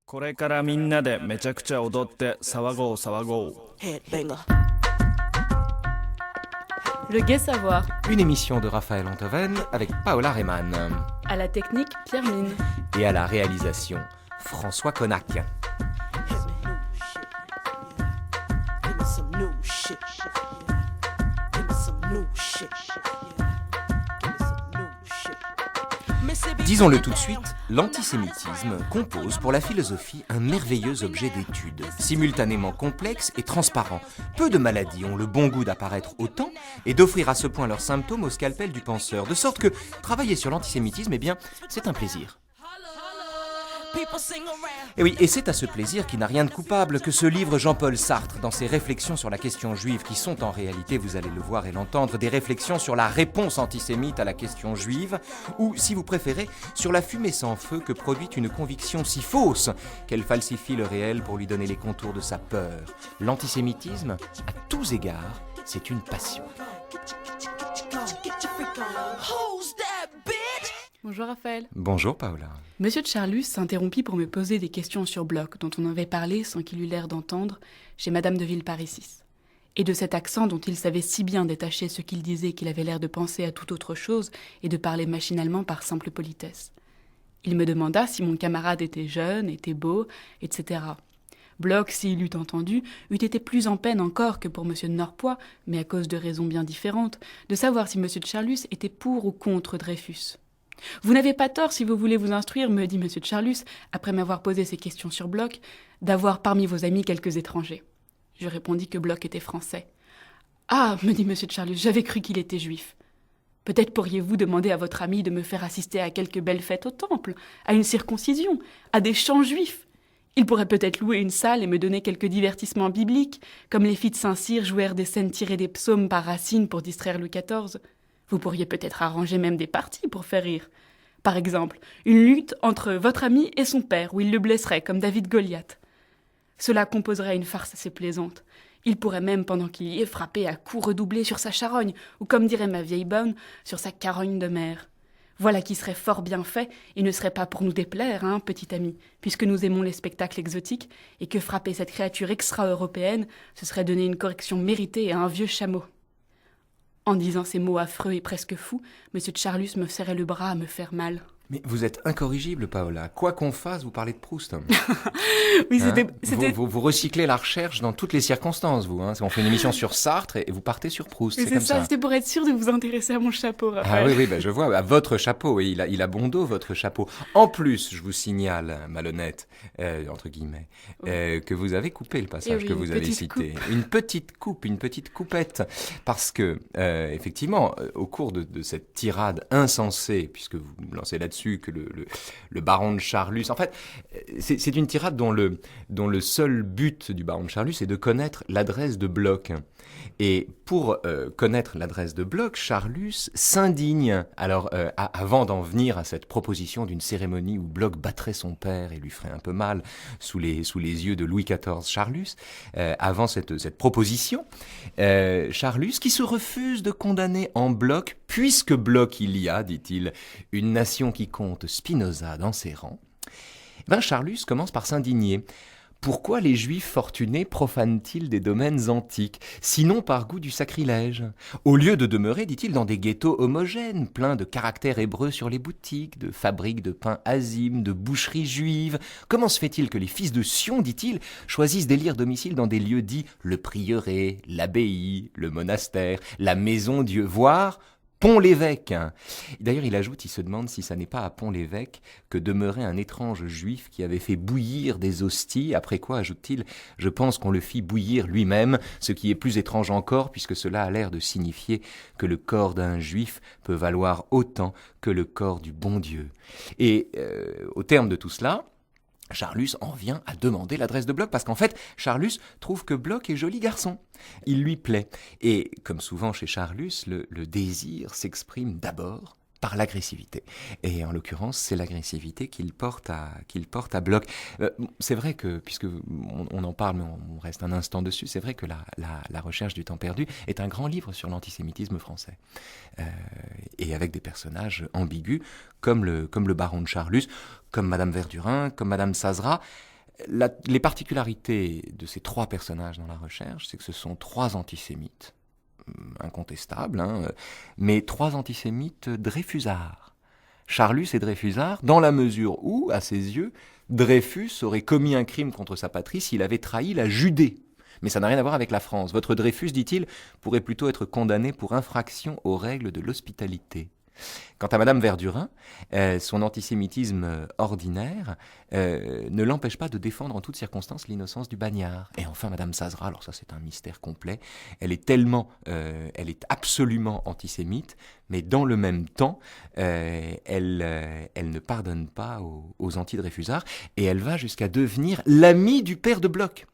これからみんなでめちゃくちゃ踊って騒ごう騒ごう。 Headbanger. Le Gai Savoir. Une émission de Raphaël Antoven avec Paola Rehmann. À la technique, Pierre Mine. Et à la réalisation, François Connac. Give me some new shit. Give me some new shit. Give me some new shit. Mississippi. Disons-le tout de suite, l'antisémitisme compose pour la philosophie un merveilleux objet d'étude, simultanément complexe et transparent. Peu de maladies ont le bon goût d'apparaître autant et d'offrir à ce point leurs symptômes au scalpel du penseur, de sorte que travailler sur l'antisémitisme, eh bien, c'est un plaisir. People sing around. Et oui, et c'est à ce plaisir qui n'a rien de coupable que se livre Jean-Paul Sartre dans ses réflexions sur la question juive, qui sont en réalité, vous allez le voir et l'entendre, des réflexions sur la réponse antisémite à la question juive, ou, si vous préférez, sur la fumée sans feu que produit une conviction si fausse qu'elle falsifie le réel pour lui donner les contours de sa peur. L'antisémitisme, à tous égards, c'est une passion. Get your freak on. Who's that bitch? Bonjour Raphaël. Bonjour Paola. Monsieur de Charlus s'interrompit pour me poser des questions sur Bloch, dont on avait parlé sans qu'il eût l'air d'entendre, chez Madame de Villeparisis. Et de cet accent dont il savait si bien détacher ce qu'il disait qu'il avait l'air de penser à toute autre chose et de parler machinalement par simple politesse. Il me demanda si mon camarade était jeune, était beau, etc. Bloch, s'il eût entendu, eût été plus en peine encore que pour M. de Norpois, mais à cause de raisons bien différentes, de savoir si M. de Charlus était pour ou contre Dreyfus. « Vous n'avez pas tort, si vous voulez vous instruire, me dit M. de Charlus, après m'avoir posé ces questions sur Bloch, d'avoir parmi vos amis quelques étrangers. » Je répondis que Bloch était français. « Ah, me dit M. de Charlus, j'avais cru qu'il était juif. Peut-être pourriez-vous demander à votre ami de me faire assister à quelques belles fêtes au temple, à une circoncision, à des chants juifs. Il pourrait peut-être louer une salle et me donner quelques divertissements bibliques, comme les filles de Saint-Cyr jouèrent des scènes tirées des psaumes par Racine pour distraire Louis XIV. Vous pourriez peut-être arranger même des parties pour faire rire. Par exemple, une lutte entre votre ami et son père, où il le blesserait, comme David Goliath. Cela composerait une farce assez plaisante. Il pourrait même, pendant qu'il y est, frapper à coups redoublés sur sa charogne, ou comme dirait ma vieille bonne, sur sa carogne de mer. Voilà qui serait fort bien fait, et ne serait pas pour nous déplaire, hein, petit ami, puisque nous aimons les spectacles exotiques, et que frapper cette créature extra-européenne, ce serait donner une correction méritée à un vieux chameau. En disant ces mots affreux et presque fous, M. de Charlus me serrait le bras à me faire mal. Mais vous êtes incorrigible, Paola. Quoi qu'on fasse, vous parlez de Proust. Oui, Hein, c'était... vous recyclez la recherche dans toutes les circonstances, vous. Hein. On fait une émission sur Sartre et vous partez sur Proust. Mais C'est comme ça. c'était pour être sûr de vous intéresser à mon chapeau, Ah Raphaël. oui, je vois. À votre chapeau, oui, il a bon dos, votre chapeau. En plus, je vous signale, malhonnête, entre guillemets, que vous avez coupé le passage Eh oui, que vous avez petite cité. Une petite coupette. Parce que, effectivement, au cours de cette tirade insensée, puisque vous me lancez là-dessus, que le baron de Charlus... En fait, c'est une tirade dont le seul but du baron de Charlus est de connaître l'adresse de Bloch. Et pour connaître l'adresse de Bloch, Charlus s'indigne. Alors, avant d'en venir à cette proposition d'une cérémonie où Bloch battrait son père et lui ferait un peu mal sous les yeux de Louis XIV Charlus, avant cette proposition, Charlus, qui se refuse de condamner en bloc, puisque Bloch il y a, dit-il, une nation qui compte Spinoza dans ses rangs, Charlus commence par s'indigner. Pourquoi les Juifs fortunés profanent-ils des domaines antiques, sinon par goût du sacrilège? Au lieu de demeurer, dit-il, dans des ghettos homogènes, pleins de caractères hébreux sur les boutiques, de fabriques de pain azim, de boucheries juives, comment se fait-il que les fils de Sion, dit-il, choisissent d'élire domicile dans des lieux dits le prieuré, l'abbaye, le monastère, la maison Dieu, voire Pont-l'Évêque. D'ailleurs, il ajoute, il se demande si ça n'est pas à Pont-l'Évêque que demeurait un étrange juif qui avait fait bouillir des hosties, après quoi, ajoute-t-il, je pense qu'on le fit bouillir lui-même, ce qui est plus étrange encore, puisque cela a l'air de signifier que le corps d'un juif peut valoir autant que le corps du bon Dieu. Et au terme de tout cela, Charlus en vient à demander l'adresse de Bloch, parce qu'en fait, Charlus trouve que Bloch est joli garçon. Il lui plaît. Et comme souvent chez Charlus, le désir s'exprime d'abord par l'agressivité. Et en l'occurrence, c'est l'agressivité qu'il porte à Bloch. C'est vrai que, puisque on en parle, mais on reste un instant dessus, c'est vrai que la recherche du temps perdu est un grand livre sur l'antisémitisme français. Et avec des personnages ambigus, comme le baron de Charlus, comme Madame Verdurin, comme Madame Sazera, Les particularités de ces 3 personnages dans la recherche, c'est que ce sont 3 antisémites, incontestables, mais 3 antisémites dreyfusards. Charlus et Dreyfusard, dans la mesure où, à ses yeux, Dreyfus aurait commis un crime contre sa patrie s'il avait trahi la Judée. Mais ça n'a rien à voir avec la France. Votre Dreyfus, dit-il, pourrait plutôt être condamné pour infraction aux règles de l'hospitalité. Quant à Madame Verdurin, son antisémitisme ordinaire ne l'empêche pas de défendre en toutes circonstances l'innocence du bagnard. Et enfin, Madame Sazera, alors ça c'est un mystère complet, elle est absolument antisémite, mais dans le même temps, elle ne pardonne pas aux anti-Dreyfusards, et elle va jusqu'à devenir l'amie du père de Bloch,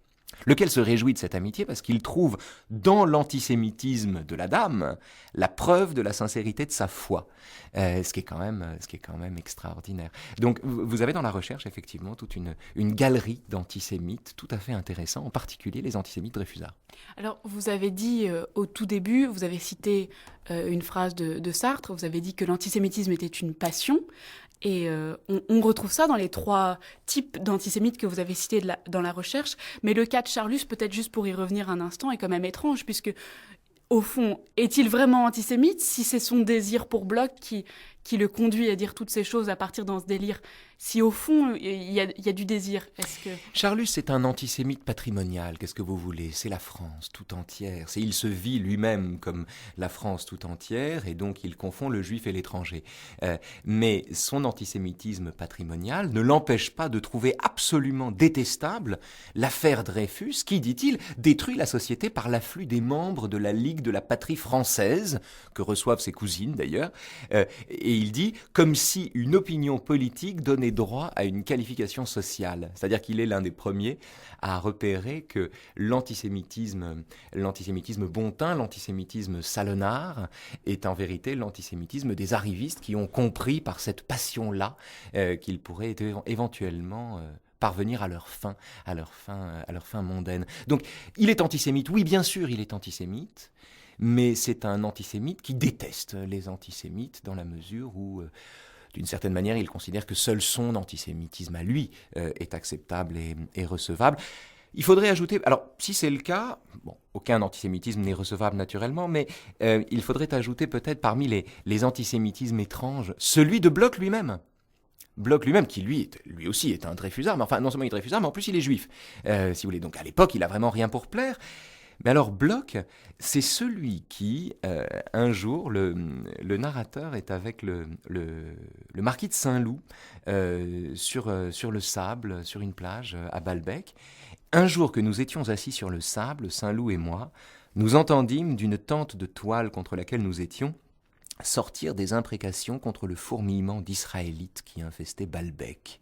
lequel se réjouit de cette amitié parce qu'il trouve dans l'antisémitisme de la dame la preuve de la sincérité de sa foi, ce qui est quand même extraordinaire. Donc vous avez dans la recherche effectivement toute une galerie d'antisémites tout à fait intéressants, en particulier les antisémites dreyfusards. Alors, vous avez dit au tout début, vous avez cité une phrase de Sartre, vous avez dit que l'antisémitisme était une passion. Et on retrouve ça dans les 3 types d'antisémites que vous avez cités dans la recherche. Mais le cas de Charlus, peut-être juste pour y revenir un instant, est quand même étrange, puisque, au fond, est-il vraiment antisémite si c'est son désir pour Bloch qui le conduit à dire toutes ces choses à partir dans ce délire? Si, au fond, il y a du désir, est-ce que... Charlus est un antisémite patrimonial, qu'est-ce que vous voulez? C'est la France tout entière. Il se vit lui-même comme la France tout entière, et donc il confond le juif et l'étranger. Mais son antisémitisme patrimonial ne l'empêche pas de trouver absolument détestable l'affaire Dreyfus, qui, dit-il, détruit la société par l'afflux des membres de la Ligue de la patrie française, que reçoivent ses cousines d'ailleurs, et il dit, comme si une opinion politique donnait droit à une qualification sociale. C'est-à-dire qu'il est l'un des premiers à repérer que l'antisémitisme bontain, l'antisémitisme salonnard, est en vérité l'antisémitisme des arrivistes qui ont compris par cette passion-là qu'ils pourraient éventuellement parvenir à leur fin mondaine. Donc, il est antisémite. Oui, bien sûr, il est antisémite. Mais c'est un antisémite qui déteste les antisémites dans la mesure où, d'une certaine manière, il considère que seul son antisémitisme à lui est acceptable et recevable. Il faudrait ajouter, alors si c'est le cas, bon, aucun antisémitisme n'est recevable naturellement, mais il faudrait ajouter peut-être parmi les antisémitismes étranges, celui de Bloch lui-même. Bloch lui-même, qui lui aussi est un Dreyfusard, mais enfin non seulement il est Dreyfusard, mais en plus il est juif, si vous voulez. Donc à l'époque, il a vraiment rien pour plaire. Mais alors Bloch, c'est celui qui, un jour, le narrateur est avec le marquis de Saint-Loup sur le sable, sur une plage à Balbec. Un jour que nous étions assis sur le sable, Saint-Loup et moi, nous entendîmes d'une tente de toile contre laquelle nous étions sortir des imprécations contre le fourmillement d'Israélites qui infestait Balbec.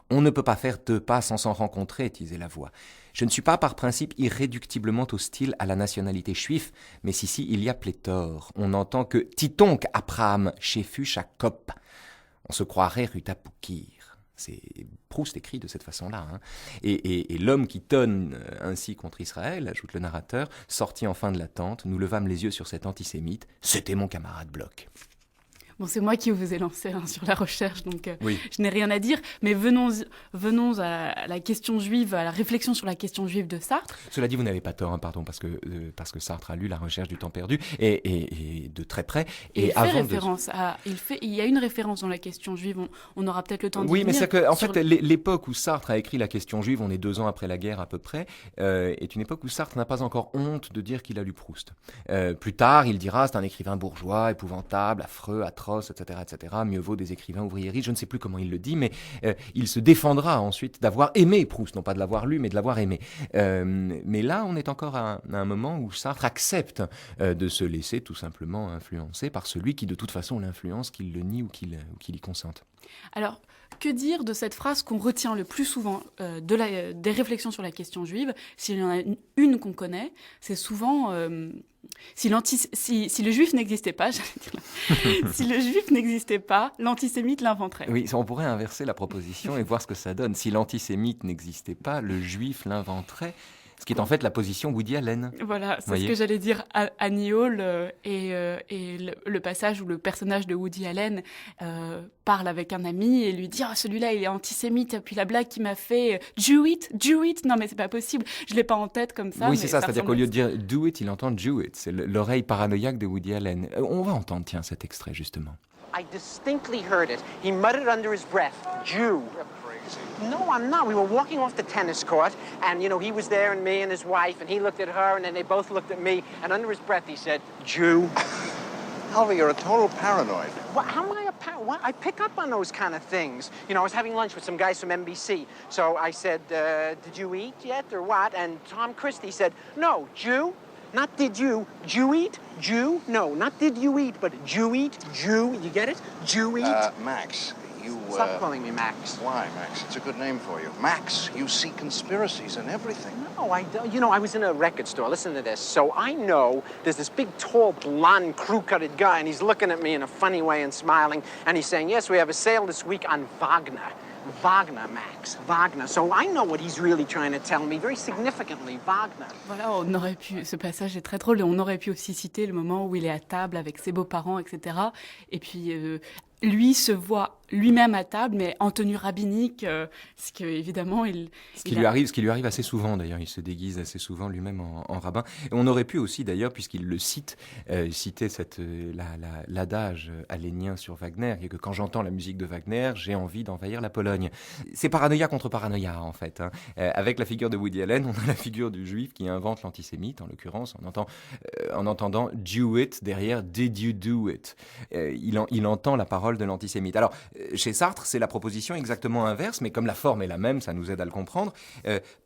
On ne peut pas faire 2 pas sans s'en rencontrer, disait la voix. Je ne suis pas par principe irréductiblement hostile à la nationalité juive, mais ici il y a pléthore. On n'entend que Titonk Abraham, Chefuch Kop. On se croirait Rutapoukir. C'est Proust écrit de cette façon-là. Et l'homme qui tonne ainsi contre Israël, ajoute le narrateur, sortit enfin de la tente, nous levâmes les yeux sur cet antisémite. C'était mon camarade Bloch. Bon, c'est moi qui vous ai lancé sur la recherche, donc oui. Je n'ai rien à dire. Mais venons à la question juive, à la réflexion sur la question juive de Sartre. Cela dit, vous n'avez pas tort, pardon, parce que Sartre a lu La recherche du temps perdu, et de très près. Et il y a une référence dans la question juive, on aura peut-être le temps d'y venir. Oui, mais c'est que, en fait, l'époque où Sartre a écrit La question juive, on est 2 ans après la guerre à peu près, est une époque où Sartre n'a pas encore honte de dire qu'il a lu Proust. Plus tard, il dira, c'est un écrivain bourgeois, épouvantable, affreux, atroce, etc., etc. Mieux vaut des écrivains ouvriéristes. Je ne sais plus comment il le dit, mais il se défendra ensuite d'avoir aimé Proust, non pas de l'avoir lu, mais de l'avoir aimé. Mais là, on est encore à un moment où Sartre accepte de se laisser tout simplement influencer par celui qui, de toute façon, l'influence, qu'il le nie ou qu'il y consente. Alors, que dire de cette phrase qu'on retient le plus souvent des réflexions sur la question juive? S'il y en a une qu'on connaît, c'est souvent si le juif n'existait pas, si le juif n'existait pas, l'antisémite l'inventerait. Oui, on pourrait inverser la proposition et voir ce que ça donne. Si l'antisémite n'existait pas, le juif l'inventerait. Ce qui est en fait la position Woody Allen. Voilà, c'est ce Voyez. que j'allais dire. Annie Hall et le passage où le personnage de Woody Allen parle avec un ami et lui dit « Ah, celui-là, il est antisémite. Et puis la blague qu'il m'a fait, do it. Non, mais c'est pas possible. Je l'ai pas en tête comme ça. » Oui, mais c'est ça, c'est-à-dire qu'au ressemble lieu de dire do it, il entend do it. C'est l'oreille paranoïaque de Woody Allen. On va entendre, tiens, cet extrait justement. I distinctly heard it. He muttered under his breath, Jew. No, I'm not. We were walking off the tennis court, and, you know, he was there and me and his wife, and he looked at her, and then they both looked at me, and under his breath he said, Jew. Alvy, you're a total paranoid. How am I a what? I pick up on those kind of things. You know, I was having lunch with some guys from NBC, so I said, did you eat yet, or what? And Tom Christie said, no, Jew. Not did you eat? Jew? No, not did you eat, but Jew eat? Jew, you get it? Jew eat? Max, you... Stop calling me Max. Why, Max? It's a good name for you. Max, you see conspiracies in everything. No, I don't. You know, I was in a record store. Listen to this. So I know there's this big, tall, blonde, crew-cutted guy, and he's looking at me in a funny way and smiling, and he's saying, yes, we have a sale this week on Wagner. Wagner, Max. Wagner. So I know what he's really trying to tell me, very significantly, Wagner. Voilà, on aurait pu, ce passage est très drôle, et on aurait pu aussi citer le moment où il est à table avec ses beaux-parents, etc. Et puis, lui se voit lui-même à table, mais en tenue rabbinique, ce que, évidemment, Ce qui lui arrive assez souvent d'ailleurs, il se déguise assez souvent lui-même en rabbin. Et on aurait pu aussi d'ailleurs, puisqu'il le cite, citer l'adage alénien sur Wagner, et que quand j'entends la musique de Wagner, j'ai envie d'envahir la Pologne. C'est paranoïa contre paranoïa en fait. Avec la figure de Woody Allen, on a la figure du juif qui invente l'antisémite, en l'occurrence, en entendant do it derrière did you do it. Il entend la parole de l'antisémite. Alors, chez Sartre, c'est la proposition exactement inverse, mais comme la forme est la même, ça nous aide à le comprendre.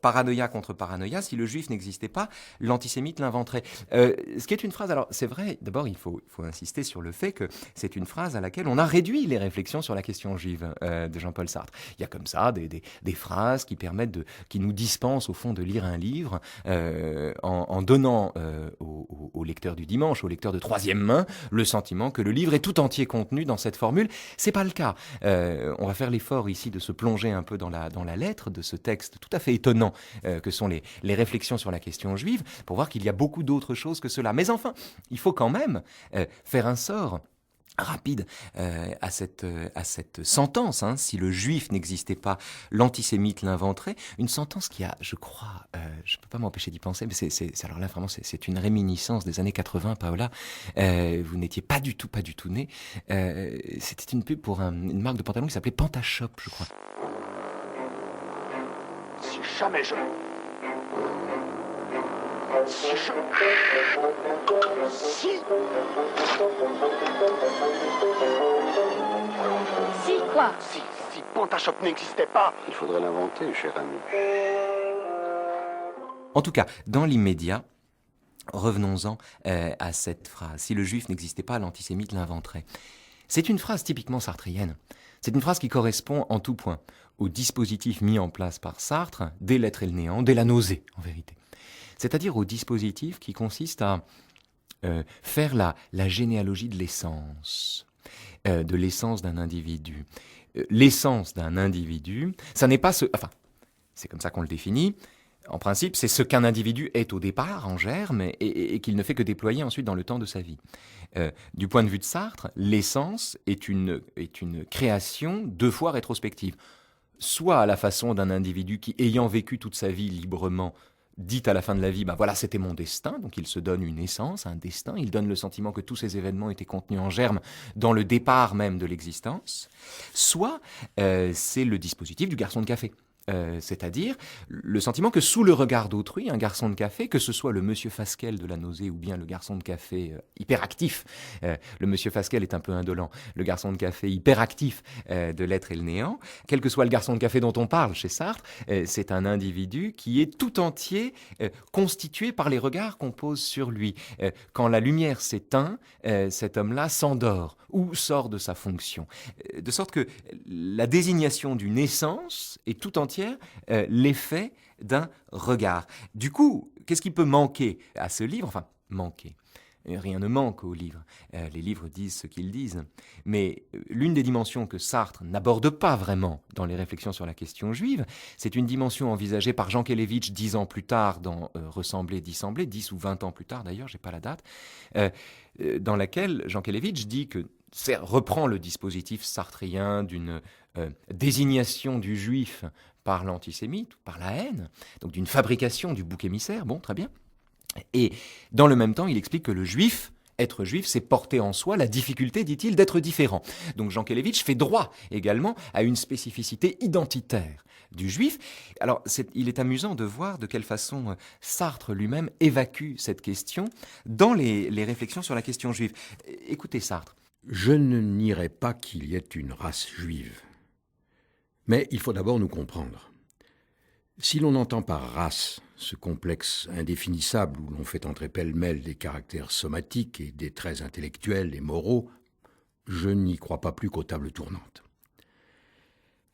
Paranoïa contre paranoïa, si le juif n'existait pas, l'antisémite l'inventerait. Ce qui est une phrase, alors c'est vrai, d'abord il faut insister sur le fait que c'est une phrase à laquelle on a réduit les réflexions sur la question juive de Jean-Paul Sartre. Il y a comme ça des phrases qui permettent qui nous dispensent au fond de lire un livre en donnant au lecteur du dimanche, au lecteur de troisième main, le sentiment que le livre est tout entier contenu dans cette formule. C'est pas le cas. On va faire l'effort ici de se plonger un peu dans la lettre de ce texte tout à fait étonnant que sont les réflexions sur la question juive, pour voir qu'il y a beaucoup d'autres choses que cela. Mais enfin, il faut quand même faire un sort rapide à cette sentence, hein, si le juif n'existait pas, l'antisémite l'inventerait. Une sentence qui a, je crois, je peux pas m'empêcher d'y penser, mais alors là vraiment c'est une réminiscence des années 80, Paola. Vous n'étiez pas du tout né. C'était une pub pour une marque de pantalon qui s'appelait Pantashop, je crois. Si jamais je... Si quoi? Si Pantashop n'existait pas... Il faudrait l'inventer, cher ami. En tout cas, dans l'immédiat, revenons-en à cette phrase. Si le juif n'existait pas, l'antisémite l'inventerait. C'est une phrase typiquement sartrienne. C'est une phrase qui correspond en tout point au dispositif mis en place par Sartre dès l'être et le néant, dès la nausée, en vérité. C'est-à-dire au dispositif qui consiste à faire la généalogie de l'essence d'un individu. L'essence d'un individu, ça n'est pas enfin, c'est comme ça qu'on le définit. En principe, c'est ce qu'un individu est au départ, en germe, et qu'il ne fait que déployer ensuite dans le temps de sa vie. Du point de vue de Sartre, l'essence est une création deux fois rétrospective. Soit à la façon d'un individu qui, ayant vécu toute sa vie librement, dit à la fin de la vie, ben voilà, c'était mon destin, donc il se donne une essence, un destin, il donne le sentiment que tous ces événements étaient contenus en germe dans le départ même de l'existence. Soit c'est le dispositif du garçon de café. C'est-à-dire le sentiment que sous le regard d'autrui, un garçon de café, que ce soit le monsieur Fasquelle de la nausée ou bien le garçon de café hyperactif, le monsieur Fasquelle est un peu indolent, le garçon de café hyperactif de l'être et le néant, quel que soit le garçon de café dont on parle chez Sartre, c'est un individu qui est tout entier constitué par les regards qu'on pose sur lui. Quand la lumière s'éteint, cet homme-là s'endort ou sort de sa fonction. De sorte que la désignation d'une essence est tout entière l'effet d'un regard. Du coup, qu'est-ce qui peut manquer à ce livre? Enfin, manquer. Rien ne manque aux livres. Les livres disent ce qu'ils disent. Mais l'une des dimensions que Sartre n'aborde pas vraiment dans les réflexions sur la question juive, c'est une dimension envisagée par Jankélévitch 10 ans plus tard dans Ressembler, dissembler, 10 ou 20 ans plus tard d'ailleurs, j'ai pas la date, dans laquelle Jankélévitch dit que reprend le dispositif sartrien d'une désignation du juif par l'antisémite, par la haine, donc d'une fabrication du bouc émissaire, bon, très bien. Et dans le même temps, il explique que le juif, être juif, c'est porter en soi la difficulté, dit-il, d'être différent. Donc Jankélévitch fait droit également à une spécificité identitaire du juif. Alors, il est amusant de voir de quelle façon Sartre lui-même évacue cette question dans les réflexions sur la question juive. Écoutez Sartre. Je ne nierai pas qu'il y ait une race juive. Mais il faut d'abord nous comprendre. Si l'on entend par race ce complexe indéfinissable où l'on fait entrer pêle-mêle des caractères somatiques et des traits intellectuels et moraux, je n'y crois pas plus qu'aux tables tournantes.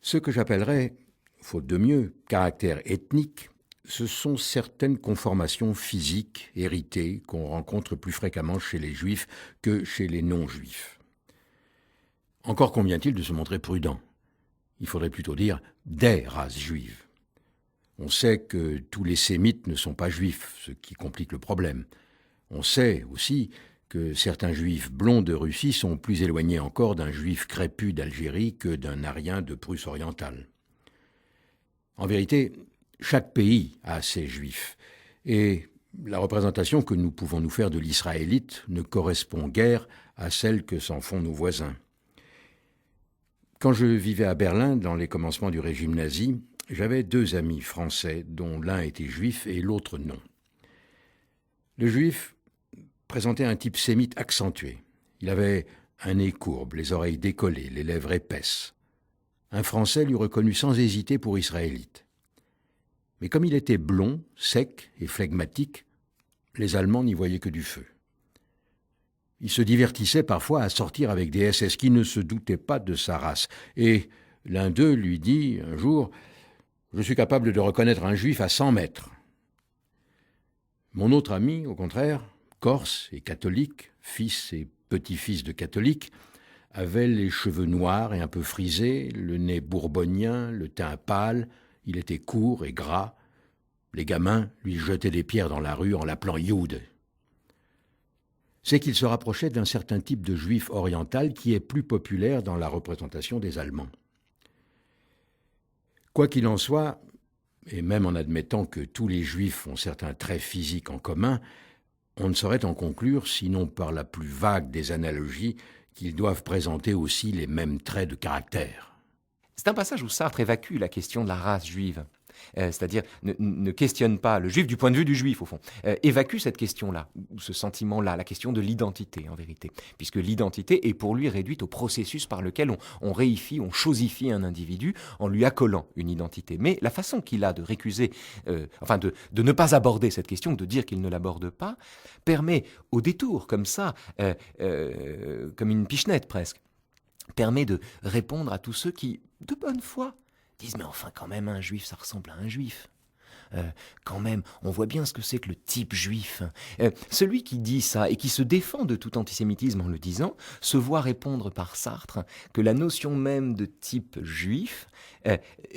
Ce que j'appellerais, faute de mieux, caractère ethnique, ce sont certaines conformations physiques héritées qu'on rencontre plus fréquemment chez les juifs que chez les non-juifs. Encore convient-il de se montrer prudent. Il faudrait plutôt dire des races juives. On sait que tous les sémites ne sont pas juifs, ce qui complique le problème. On sait aussi que certains juifs blonds de Russie sont plus éloignés encore d'un juif crépus d'Algérie que d'un arien de Prusse orientale. En vérité, chaque pays a ses juifs, et la représentation que nous pouvons nous faire de l'israélite ne correspond guère à celle que s'en font nos voisins. Quand je vivais à Berlin, dans les commencements du régime nazi, j'avais 2 amis français, dont l'un était juif et l'autre non. Le juif présentait un type sémite accentué. Il avait un nez courbe, les oreilles décollées, les lèvres épaisses. Un Français l'eût reconnu sans hésiter pour israélite. Mais comme il était blond, sec et flegmatique, les Allemands n'y voyaient que du feu. Il se divertissait parfois à sortir avec des SS qui ne se doutaient pas de sa race. Et l'un d'eux lui dit un jour « Je suis capable de reconnaître un juif à 100 mètres. » Mon autre ami, au contraire, corse et catholique, fils et petit-fils de catholiques, avait les cheveux noirs et un peu frisés, le nez bourbonien, le teint pâle, il était court et gras. Les gamins lui jetaient des pierres dans la rue en l'appelant Jude. C'est qu'il se rapprochait d'un certain type de juif oriental qui est plus populaire dans la représentation des Allemands. Quoi qu'il en soit, et même en admettant que tous les juifs ont certains traits physiques en commun, on ne saurait en conclure, sinon par la plus vague des analogies, qu'ils doivent présenter aussi les mêmes traits de caractère. C'est un passage où Sartre évacue la question de la race juive. C'est-à-dire ne questionne pas le juif du point de vue du juif, au fond. Évacue cette question-là, ce sentiment-là, la question de l'identité, en vérité. Puisque l'identité est pour lui réduite au processus par lequel on réifie, on chosifie un individu en lui accolant une identité. Mais la façon qu'il a de récuser, de ne pas aborder cette question, de dire qu'il ne l'aborde pas, permet au détour, comme ça, comme une pichenette presque, permet de répondre à tous ceux qui, de bonne foi, disent « mais enfin quand même un juif, ça ressemble à un juif ». Quand même, on voit bien ce que c'est que le type juif. Celui qui dit ça et qui se défend de tout antisémitisme en le disant, se voit répondre par Sartre que la notion même de type juif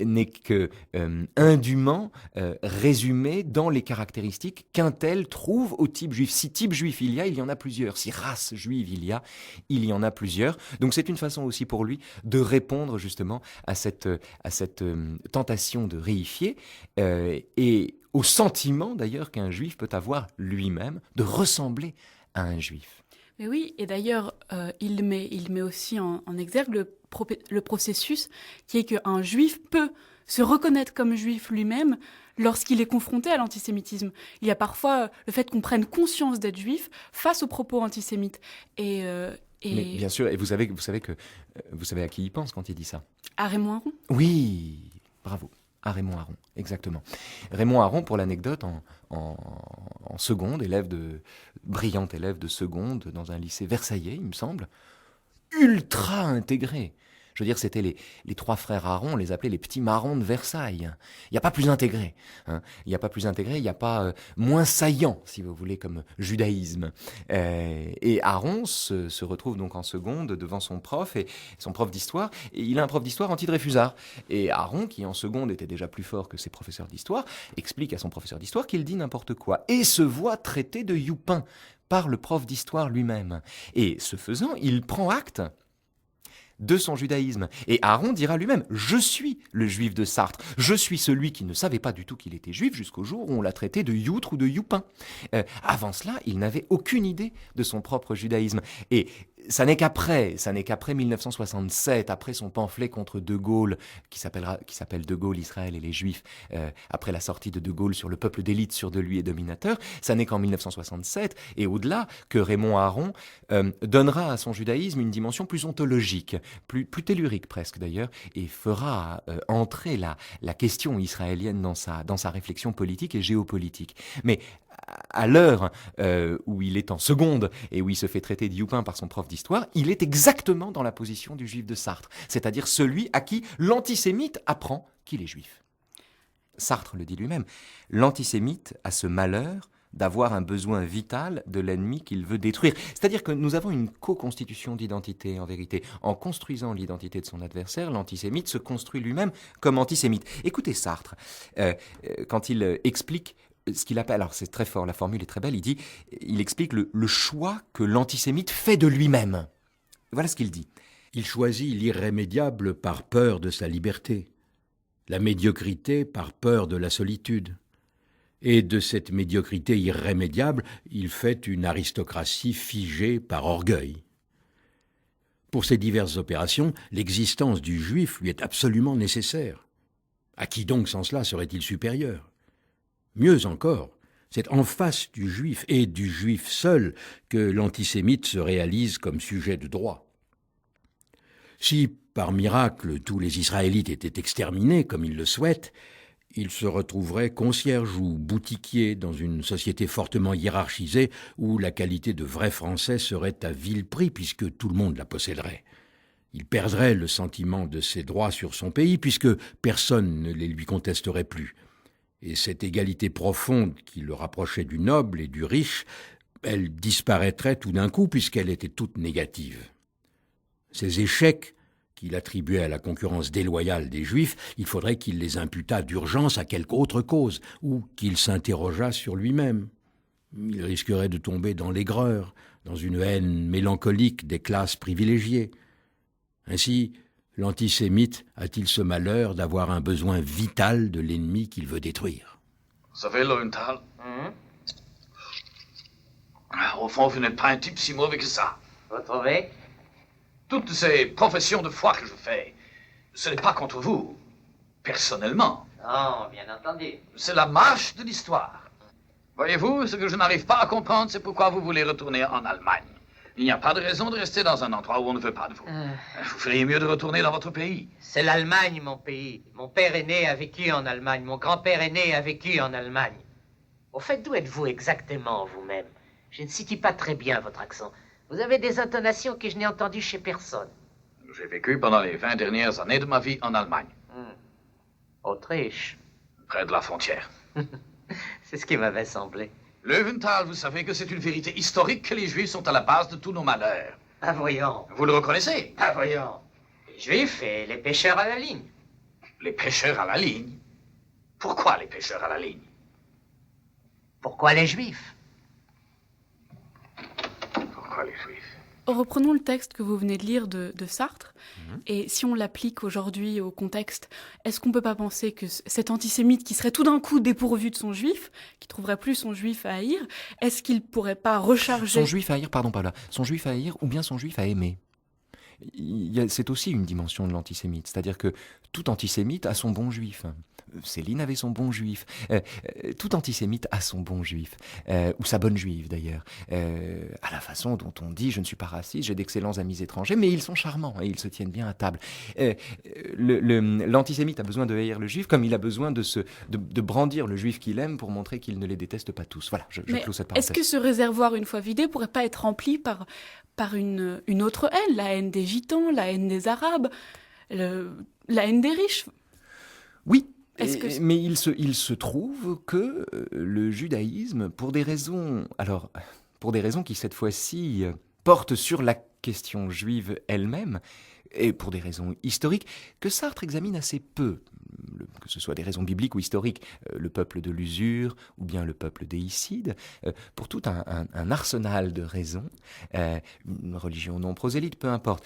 n'est que indûment résumée dans les caractéristiques qu'un tel trouve au type juif. Si type juif il y en a plusieurs. Si race juive il y en a plusieurs. Donc c'est une façon aussi pour lui de répondre justement à cette tentation de réifier et au sentiment d'ailleurs qu'un juif peut avoir lui-même de ressembler à un juif. Mais oui, et d'ailleurs, il met aussi en exergue le processus qui est qu'un juif peut se reconnaître comme juif lui-même lorsqu'il est confronté à l'antisémitisme. Il y a parfois le fait qu'on prenne conscience d'être juif face aux propos antisémites. Mais bien sûr, et vous savez à qui il pense quand il dit ça? À Raymond Aron. Oui, bravo. À Raymond Aron, exactement. Raymond Aron, pour l'anecdote, en seconde, brillant élève de seconde dans un lycée versaillais, il me semble, ultra intégré. Je veux dire, c'était les trois frères Aaron, on les appelait les petits marrons de Versailles. Il n'y a pas plus intégré. Il n'y a pas plus intégré, il n'y a pas moins saillant, si vous voulez, comme judaïsme. Et Aaron se retrouve donc en seconde devant son prof, et son prof d'histoire. Et il a un prof d'histoire anti-Dreyfusard. Et Aaron, qui en seconde était déjà plus fort que ses professeurs d'histoire, explique à son professeur d'histoire qu'il dit n'importe quoi. Et se voit traité de youpin par le prof d'histoire lui-même. Et ce faisant, il prend acte de son judaïsme. Et Aaron dira lui-même, je suis le juif de Sartre, je suis celui qui ne savait pas du tout qu'il était juif jusqu'au jour où on l'a traité de youtre ou de youpin. Avant cela, il n'avait aucune idée de son propre judaïsme. Et ça n'est qu'après 1967, après son pamphlet contre De Gaulle, qui s'appelle De Gaulle, Israël et les Juifs, après la sortie de De Gaulle sur le peuple d'élite, sûr de lui et dominateur, ça n'est qu'en 1967, et au-delà, que Raymond Aron donnera à son judaïsme une dimension plus ontologique, plus tellurique presque d'ailleurs, et fera entrer la question israélienne dans sa réflexion politique et géopolitique. Mais à l'heure où il est en seconde et où il se fait traiter de youpin par son prof d'histoire, il est exactement dans la position du juif de Sartre, c'est-à-dire celui à qui l'antisémite apprend qu'il est juif. Sartre le dit lui-même, l'antisémite a ce malheur d'avoir un besoin vital de l'ennemi qu'il veut détruire. C'est-à-dire que nous avons une co-constitution d'identité, en vérité. En construisant l'identité de son adversaire, l'antisémite se construit lui-même comme antisémite. Écoutez Sartre, quand il explique ce qu'il appelle, alors c'est très fort, la formule est très belle, il explique le choix que l'antisémite fait de lui-même. Voilà ce qu'il dit. Il choisit l'irrémédiable par peur de sa liberté, la médiocrité par peur de la solitude. Et de cette médiocrité irrémédiable, il fait une aristocratie figée par orgueil. Pour ces diverses opérations, l'existence du juif lui est absolument nécessaire. À qui donc sans cela serait-il supérieur ? Mieux encore, c'est en face du juif et du juif seul que l'antisémite se réalise comme sujet de droit. Si, par miracle, tous les Israélites étaient exterminés comme ils le souhaitent, ils se retrouveraient concierges ou boutiquiers dans une société fortement hiérarchisée où la qualité de vrai Français serait à vil prix puisque tout le monde la posséderait. Il perdrait le sentiment de ses droits sur son pays puisque personne ne les lui contesterait plus. Et cette égalité profonde qui le rapprochait du noble et du riche, elle disparaîtrait tout d'un coup puisqu'elle était toute négative. Ces échecs qu'il attribuait à la concurrence déloyale des Juifs, il faudrait qu'il les imputât d'urgence à quelque autre cause, ou qu'il s'interrogeât sur lui-même. Il risquerait de tomber dans l'aigreur, dans une haine mélancolique des classes privilégiées. Ainsi, l'antisémite a-t-il ce malheur d'avoir un besoin vital de l'ennemi qu'il veut détruire? Vous savez, Lowenthal, au fond, vous n'êtes pas un type si mauvais que ça. Vous trouvez? Toutes ces professions de foi que je fais, ce n'est pas contre vous, personnellement. Non, bien entendu. C'est la marche de l'histoire. Voyez-vous, ce que je n'arrive pas à comprendre, c'est pourquoi vous voulez retourner en Allemagne. Il n'y a pas de raison de rester dans un endroit où on ne veut pas de vous. Vous feriez mieux de retourner dans votre pays. C'est l'Allemagne, mon pays. Mon père aîné a vécu en Allemagne. Mon grand-père aîné a vécu en Allemagne. Au fait, d'où êtes-vous exactement, vous-même? Je ne situe pas très bien votre accent. Vous avez des intonations que je n'ai entendues chez personne. J'ai vécu pendant les 20 dernières années de ma vie en Allemagne. Autriche. Près de la frontière. C'est ce qui m'avait semblé. Löwenthal, vous savez que c'est une vérité historique que les Juifs sont à la base de tous nos malheurs. Ah, voyons. Vous le reconnaissez? Ah, voyons. Les Juifs et les pêcheurs à la ligne. Les pêcheurs à la ligne? Pourquoi les pêcheurs à la ligne? Pourquoi les Juifs? Pourquoi les Juifs? Reprenons le texte que vous venez de lire de Sartre, et si on l'applique aujourd'hui au contexte, est-ce qu'on ne peut pas penser que cet antisémite qui serait tout d'un coup dépourvu de son juif, qui trouverait plus son juif à haïr, est-ce qu'il ne pourrait pas recharger... Son juif à haïr, pardon, pas là, son juif à haïr ou bien son juif à aimer. C'est aussi une dimension de l'antisémite, c'est-à-dire que tout antisémite a son bon juif. Céline avait son bon juif. Tout antisémite a son bon juif, ou sa bonne juive d'ailleurs, à la façon dont on dit « je ne suis pas raciste, j'ai d'excellents amis étrangers, mais ils sont charmants et ils se tiennent bien à table ». L'antisémite a besoin de haïr le juif comme il a besoin de brandir le juif qu'il aime pour montrer qu'il ne les déteste pas tous. Voilà, je clôt cette parenthèse. Est-ce que ce réservoir, une fois vidé, pourrait pas être rempli par une autre haine, la haine des gitans, la haine des arabes, la haine des riches. Oui, Mais il se trouve que le judaïsme, pour des raisons qui cette fois-ci portent sur la question juive elle-même, et pour des raisons historiques, que Sartre examine assez peu, que ce soit des raisons bibliques ou historiques, le peuple de l'usure ou bien le peuple déicide, pour tout un arsenal de raisons, une religion non prosélyte, peu importe.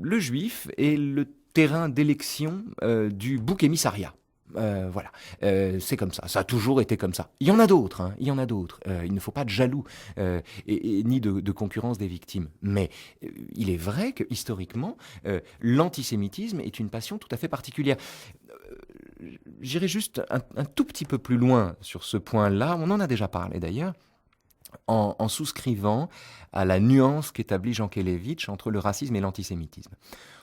Le juif est le terrain d'élection du bouc émissariat. Voilà, c'est comme ça. Ça a toujours été comme ça. Il y en a d'autres, hein, il y en a d'autres. Il ne faut pas de jaloux ni de concurrence des victimes. Mais il est vrai que historiquement, l'antisémitisme est une passion tout à fait particulière. J'irai juste un tout petit peu plus loin sur ce point-là. On en a déjà parlé d'ailleurs. En souscrivant à la nuance qu'établit Jean Kelevitch entre le racisme et l'antisémitisme.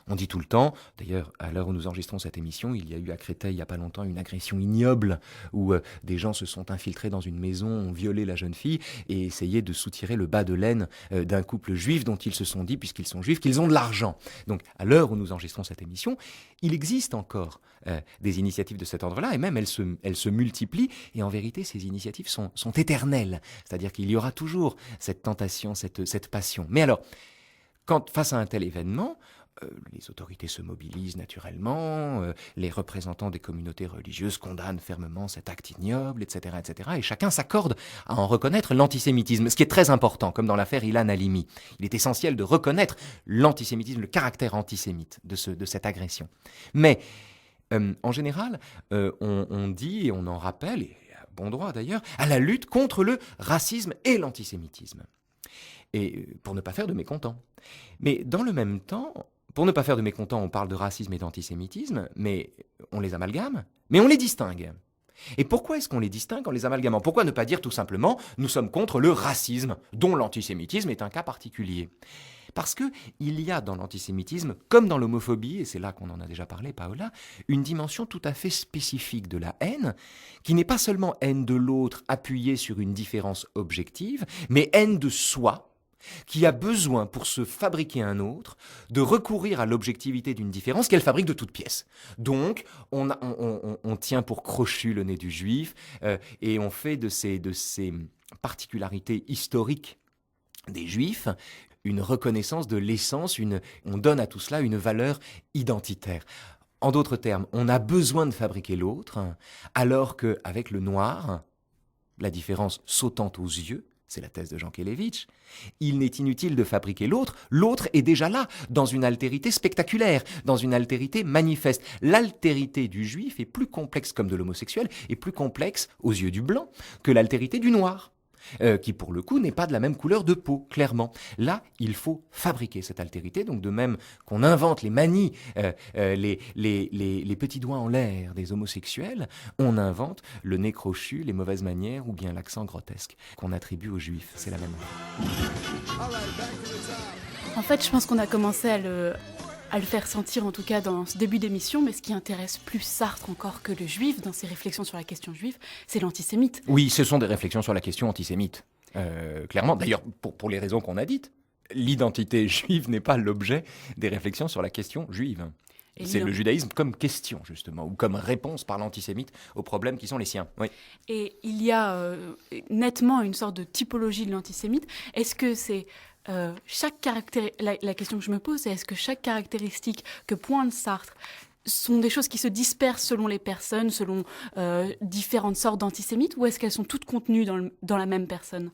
On dit tout le temps, d'ailleurs à l'heure où nous enregistrons cette émission, il y a eu à Créteil il n'y a pas longtemps une agression ignoble où des gens se sont infiltrés dans une maison, ont violé la jeune fille et essayaient de soutirer le bas de laine d'un couple juif dont ils se sont dit, puisqu'ils sont juifs, qu'ils ont de l'argent. Donc à l'heure où nous enregistrons cette émission, il existe encore des initiatives de cet ordre-là et même elles se multiplient et en vérité ces initiatives sont éternelles. C'est-à-dire qu'il y aura toujours cette tentation, cette passion. Mais alors, quand face à un tel événement, les autorités se mobilisent naturellement, les représentants des communautés religieuses condamnent fermement cet acte ignoble, etc., etc. Et chacun s'accorde à en reconnaître l'antisémitisme, ce qui est très important, comme dans l'affaire Ilan Halimi. Il est essentiel de reconnaître l'antisémitisme, le caractère antisémite de cette agression. Mais, en général, on dit, et on en rappelle, et à bon droit d'ailleurs, à la lutte contre le racisme et l'antisémitisme. Et pour ne pas faire de mécontents. Mais dans le même temps, pour ne pas faire de mécontents, on parle de racisme et d'antisémitisme, mais on les amalgame, mais on les distingue. Et pourquoi est-ce qu'on les distingue en les amalgamant ? Pourquoi ne pas dire tout simplement « nous sommes contre le racisme », dont l'antisémitisme est un cas particulier ? Parce qu'il y a dans l'antisémitisme, comme dans l'homophobie, et c'est là qu'on en a déjà parlé, Paola, une dimension tout à fait spécifique de la haine, qui n'est pas seulement haine de l'autre appuyée sur une différence objective, mais haine de soi, qui a besoin, pour se fabriquer un autre, de recourir à l'objectivité d'une différence qu'elle fabrique de toutes pièces. Donc, on tient pour crochu le nez du juif, et on fait de ces particularités historiques des juifs une reconnaissance de l'essence, on donne à tout cela une valeur identitaire. En d'autres termes, on a besoin de fabriquer l'autre, alors qu'avec le noir, la différence sautant aux yeux, c'est la thèse de Jean Kelevitch, il n'est inutile de fabriquer l'autre, l'autre est déjà là, dans une altérité spectaculaire, dans une altérité manifeste. L'altérité du juif est plus complexe, comme de l'homosexuel, et plus complexe aux yeux du blanc que l'altérité du noir. Qui pour le coup n'est pas de la même couleur de peau, clairement. Là, il faut fabriquer cette altérité, donc de même qu'on invente les manies, les petits doigts en l'air des homosexuels, on invente le nez crochu, les mauvaises manières ou bien l'accent grotesque qu'on attribue aux juifs. C'est la même chose. En fait, je pense qu'on a commencé à le faire sentir, en tout cas dans ce début d'émission, mais ce qui intéresse plus Sartre encore que le juif, dans ses réflexions sur la question juive, c'est l'antisémite. Oui, ce sont des réflexions sur la question antisémite, clairement. D'ailleurs, pour les raisons qu'on a dites, l'identité juive n'est pas l'objet des réflexions sur la question juive. C'est le judaïsme comme question, justement, ou comme réponse par l'antisémite aux problèmes qui sont les siens. Oui. Et il y a nettement une sorte de typologie de l'antisémite. Est-ce que c'est... la question que je me pose, c'est est-ce que chaque caractéristique que pointe Sartre sont des choses qui se dispersent selon les personnes, selon différentes sortes d'antisémites, ou est-ce qu'elles sont toutes contenues dans la même personne ?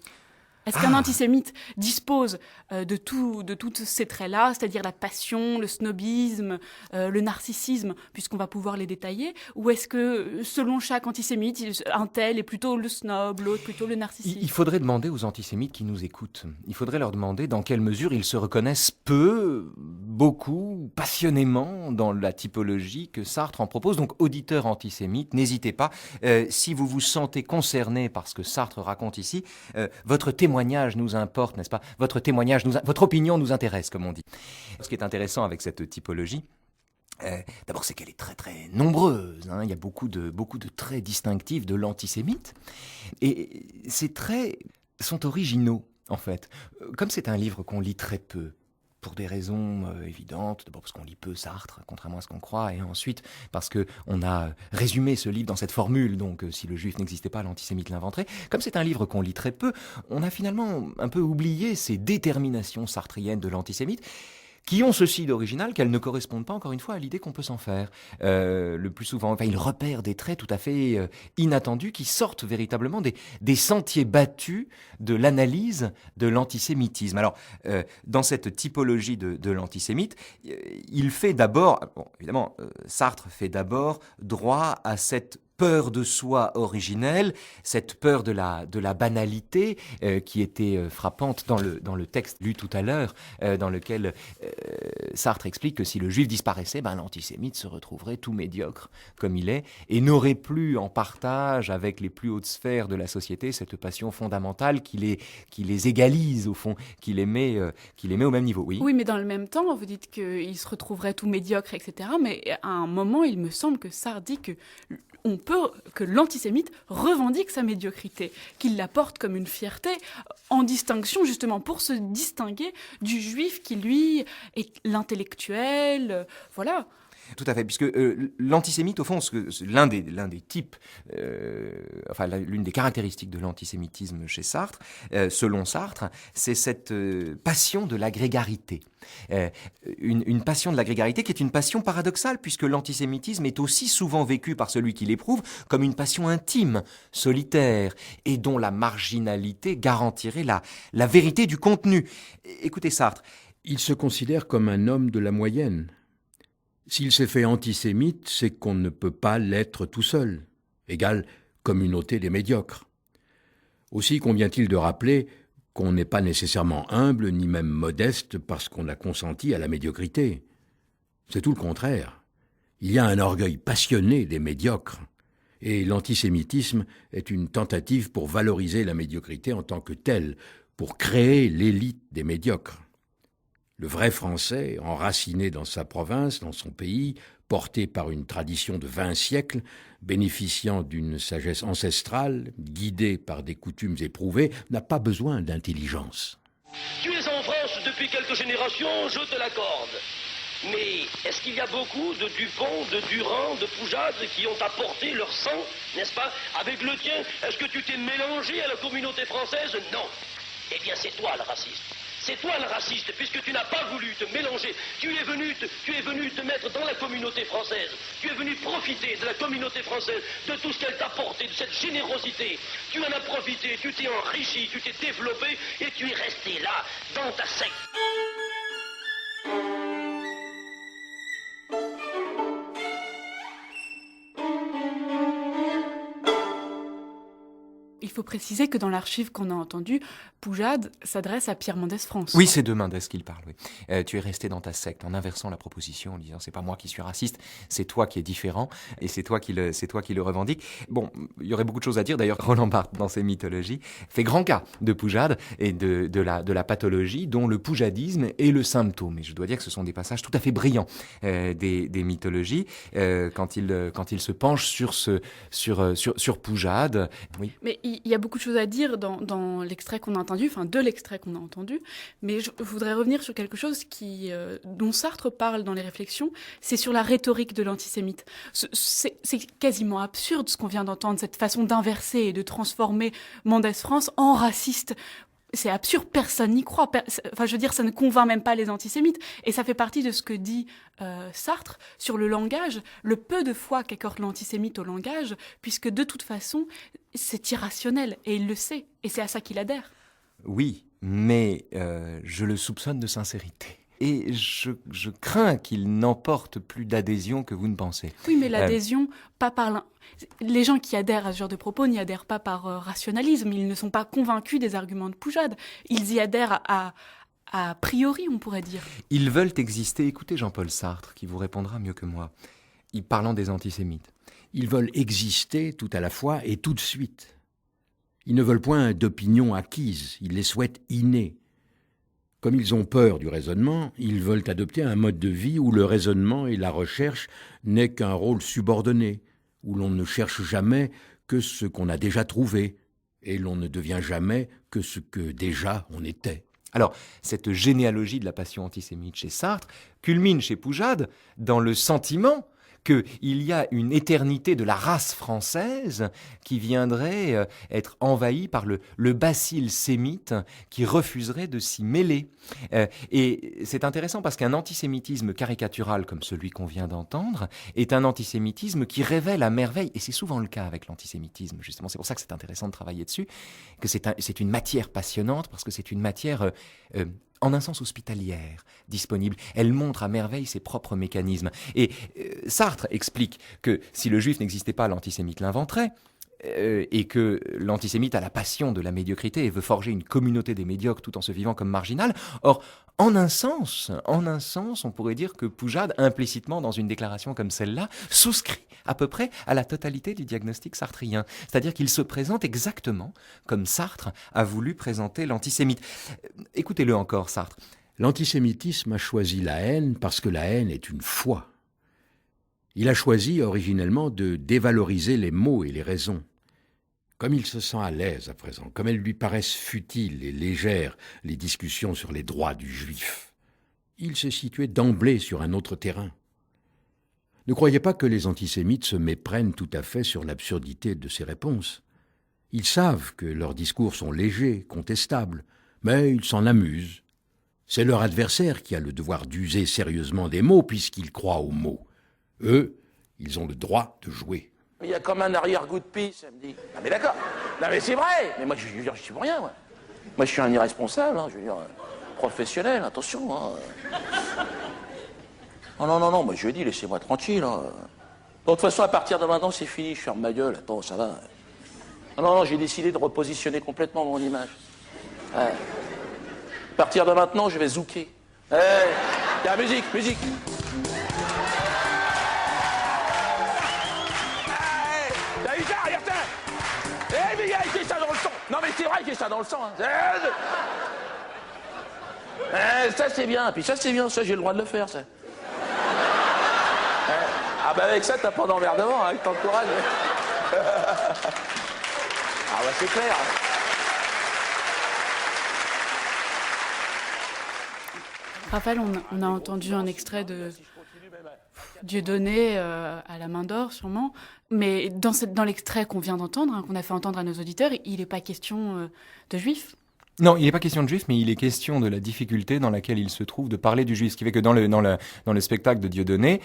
Est-ce qu'un antisémite dispose de tous ces traits-là, c'est-à-dire la passion, le snobisme, le narcissisme, puisqu'on va pouvoir les détailler, ou est-ce que, selon chaque antisémite, un tel est plutôt le snob, l'autre plutôt le narcissique ? Il faudrait demander aux antisémites qui nous écoutent, il faudrait leur demander dans quelle mesure ils se reconnaissent peu, beaucoup, passionnément dans la typologie que Sartre en propose. Donc, auditeurs antisémites, n'hésitez pas, si vous vous sentez concerné par ce que Sartre raconte ici, votre témoignage nous importe, n'est-ce pas ? Votre témoignage, votre opinion nous intéresse, comme on dit. Ce qui est intéressant avec cette typologie, d'abord, c'est qu'elle est très très nombreuse. Il y a beaucoup de traits distinctifs de l'antisémite, et ces traits sont originaux, en fait. Comme c'est un livre qu'on lit très peu, pour des raisons évidentes. D'abord parce qu'on lit peu Sartre, contrairement à ce qu'on croit, et ensuite parce qu'on a résumé ce livre dans cette formule, donc si le juif n'existait pas, l'antisémite l'inventerait. Comme c'est un livre qu'on lit très peu, on a finalement un peu oublié ces déterminations sartriennes de l'antisémite, qui ont ceci d'original qu'elles ne correspondent pas, encore une fois, à l'idée qu'on peut s'en faire. Le plus souvent, il repère des traits tout à fait inattendus qui sortent véritablement des sentiers battus de l'analyse de l'antisémitisme. Alors, dans cette typologie de l'antisémite, il fait d'abord, évidemment, Sartre fait d'abord droit à cette peur de soi originelle, cette peur de la banalité qui était frappante dans le texte lu tout à l'heure, dans lequel Sartre explique que si le juif disparaissait, l'antisémite se retrouverait tout médiocre comme il est et n'aurait plus en partage avec les plus hautes sphères de la société cette passion fondamentale qui les égalise au fond, qui les met au même niveau. Oui, mais dans le même temps, vous dites qu'il se retrouverait tout médiocre, etc. Mais à un moment, il me semble que Sartre dit que l'antisémite revendique sa médiocrité, qu'il la porte comme une fierté, en distinction justement pour se distinguer du juif qui, lui, est l'intellectuel, voilà. Tout à fait, puisque l'antisémite, au fond, l'un des types, l'une des caractéristiques de l'antisémitisme chez Sartre, selon Sartre, c'est cette passion de la grégarité. Une passion de la grégarité qui est une passion paradoxale, puisque l'antisémitisme est aussi souvent vécu par celui qui l'éprouve comme une passion intime, solitaire, et dont la marginalité garantirait la vérité du contenu. Écoutez Sartre. Il se considère comme un homme de la moyenne. S'il s'est fait antisémite, c'est qu'on ne peut pas l'être tout seul, égale communauté des médiocres. Aussi convient-il de rappeler qu'on n'est pas nécessairement humble ni même modeste parce qu'on a consenti à la médiocrité. C'est tout le contraire. Il y a un orgueil passionné des médiocres, et l'antisémitisme est une tentative pour valoriser la médiocrité en tant que telle, pour créer l'élite des médiocres. Le vrai Français, enraciné dans sa province, dans son pays, porté par une tradition de 20 siècles, bénéficiant d'une sagesse ancestrale, guidé par des coutumes éprouvées, n'a pas besoin d'intelligence. Tu es en France depuis quelques générations, je te l'accorde. Mais est-ce qu'il y a beaucoup de Dupont, de Durand, de Poujade qui ont apporté leur sang, n'est-ce pas, avec le tien? Est-ce que tu t'es mélangé à la communauté française? Non. Eh bien, c'est toi le raciste. C'est toi le raciste, puisque tu n'as pas voulu te mélanger. Tu es venu te mettre dans la communauté française. Tu es venu profiter de la communauté française, de tout ce qu'elle t'a apporté, de cette générosité. Tu en as profité, tu t'es enrichi, tu t'es développé, et tu es resté là, dans ta secte. Il faut préciser que dans l'archive qu'on a entendue, Poujade s'adresse à Pierre Mendès France. Oui, c'est de Mendès qu'il parle, oui. Tu es resté dans ta secte, en inversant la proposition, en disant c'est pas moi qui suis raciste, c'est toi qui es différent, et c'est toi qui le revendique. Bon, il y aurait beaucoup de choses à dire, d'ailleurs Roland Barthes, dans ses mythologies, fait grand cas de Poujade et de la pathologie dont le poujadisme est le symptôme. Et je dois dire que ce sont des passages tout à fait brillants des mythologies, quand il se penche sur Poujade. Oui. Mais il y a beaucoup de choses à dire dans l'extrait qu'on a entendu, de l'extrait qu'on a entendu, mais je voudrais revenir sur quelque chose dont Sartre parle dans les réflexions, c'est sur la rhétorique de l'antisémite. C'est quasiment absurde ce qu'on vient d'entendre, cette façon d'inverser et de transformer Mendès France en raciste. C'est absurde, personne n'y croit. Ça ne convainc même pas les antisémites. Et ça fait partie de ce que dit Sartre sur le langage, le peu de foi qu'accorde l'antisémite au langage, puisque de toute façon, c'est irrationnel, et il le sait, et c'est à ça qu'il adhère. Oui, mais je le soupçonne de sincérité. Et je crains qu'il n'emporte plus d'adhésion que vous ne pensez. Oui, mais l'adhésion, pas par... Les gens qui adhèrent à ce genre de propos n'y adhèrent pas par rationalisme. Ils ne sont pas convaincus des arguments de Poujade. Ils y adhèrent a priori, on pourrait dire. Ils veulent exister. Écoutez Jean-Paul Sartre, qui vous répondra mieux que moi, parlant des antisémites. Ils veulent exister tout à la fois et tout de suite. Ils ne veulent point d'opinions acquises. Ils les souhaitent innées. Comme ils ont peur du raisonnement, ils veulent adopter un mode de vie où le raisonnement et la recherche n'est qu'un rôle subordonné, où l'on ne cherche jamais que ce qu'on a déjà trouvé, et l'on ne devient jamais que ce que déjà on était. Alors, cette généalogie de la passion antisémite chez Sartre culmine chez Poujade dans le sentiment qu'il y a une éternité de la race française qui viendrait être envahie par le bacille sémite qui refuserait de s'y mêler. Et c'est intéressant parce qu'un antisémitisme caricatural comme celui qu'on vient d'entendre est un antisémitisme qui révèle à merveille, et c'est souvent le cas avec l'antisémitisme, justement, c'est pour ça que c'est intéressant de travailler dessus, que c'est une matière passionnante parce que c'est une matière en un sens hospitalière, disponible. Elle montre à merveille ses propres mécanismes. Et Sartre explique que si le juif n'existait pas, l'antisémite l'inventerait, et que l'antisémite a la passion de la médiocrité et veut forger une communauté des médiocres tout en se vivant comme marginal. Or, en un sens, on pourrait dire que Poujade, implicitement dans une déclaration comme celle-là, souscrit à peu près à la totalité du diagnostic sartrien. C'est-à-dire qu'il se présente exactement comme Sartre a voulu présenter l'antisémite. Écoutez-le encore, Sartre. L'antisémitisme a choisi la haine parce que la haine est une foi. Il a choisi originellement de dévaloriser les mots et les raisons. Comme il se sent à l'aise à présent, comme elles lui paraissent futiles et légères, les discussions sur les droits du juif, il s'est situé d'emblée sur un autre terrain. Ne croyez pas que les antisémites se méprennent tout à fait sur l'absurdité de ces réponses. Ils savent que leurs discours sont légers, contestables, mais ils s'en amusent. C'est leur adversaire qui a le devoir d'user sérieusement des mots puisqu'il croit aux mots. Eux, ils ont le droit de jouer. Il y a comme un arrière-goût de pisse, elle me dit. Ah mais d'accord, non mais c'est vrai. Mais moi je suis pour rien, moi. Moi je suis un irresponsable, hein, je veux dire, professionnel, attention. Hein. Oh, non, moi je lui ai dit, laissez-moi tranquille. Hein. De toute façon, à partir de maintenant, c'est fini, je ferme ma gueule, attends, ça va. Non, j'ai décidé de repositionner complètement mon image. Ouais. À partir de maintenant, je vais zouker. Tiens, musique. Mais il y a ça dans le sang. Non mais c'est vrai qu'il y a ça dans le sang. Hein. Ça c'est bien, puis ça c'est bien, ça j'ai le droit de le faire, ça. Ah bah avec ça t'as pas d'emmerdement, hein, avec ton courage. Ah bah c'est clair. Raphaël, on a entendu un extrait de Dieudonné à la main d'or, sûrement. Mais dans l'extrait qu'on vient d'entendre, hein, qu'on a fait entendre à nos auditeurs, il n'est pas question de juifs. Non, il n'est pas question de juif, mais il est question de la difficulté dans laquelle il se trouve de parler du juif. Ce qui fait que dans le spectacle de Dieudonné,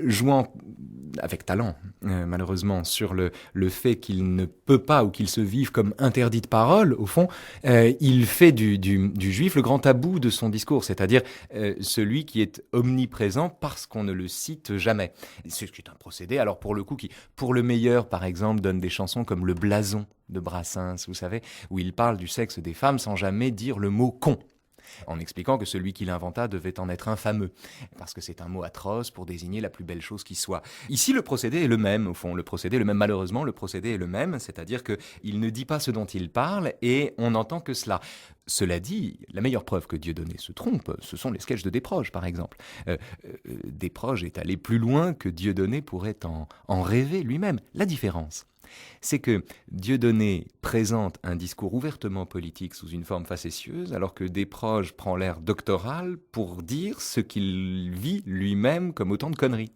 jouant avec talent, malheureusement, sur le fait qu'il ne peut pas ou qu'il se vive comme interdit de parole, au fond, il fait du juif le grand tabou de son discours, c'est-à-dire celui qui est omniprésent parce qu'on ne le cite jamais. C'est un procédé, alors pour le coup, qui, pour le meilleur, par exemple, donne des chansons comme Le Blason de Brassens, vous savez, où il parle du sexe des femmes sans jamais dire le mot « con ». En expliquant que celui qui l'inventa devait en être infameux, parce que c'est un mot atroce pour désigner la plus belle chose qui soit. Ici, le procédé est le même, au fond. Malheureusement, le procédé est le même, c'est-à-dire qu'il ne dit pas ce dont il parle et on n'entend que cela. Cela dit, la meilleure preuve que Dieudonné se trompe, ce sont les sketchs de Desproges, par exemple. Desproges est allé plus loin que Dieudonné pourrait en rêver lui-même. La différence, c'est que Dieudonné présente un discours ouvertement politique sous une forme facétieuse, alors que Desproges prend l'air doctoral pour dire ce qu'il vit lui-même comme autant de conneries.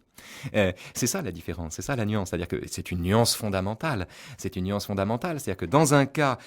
C'est ça la différence, c'est ça la nuance, c'est-à-dire que c'est une nuance fondamentale. C'est-à-dire que dans un cas,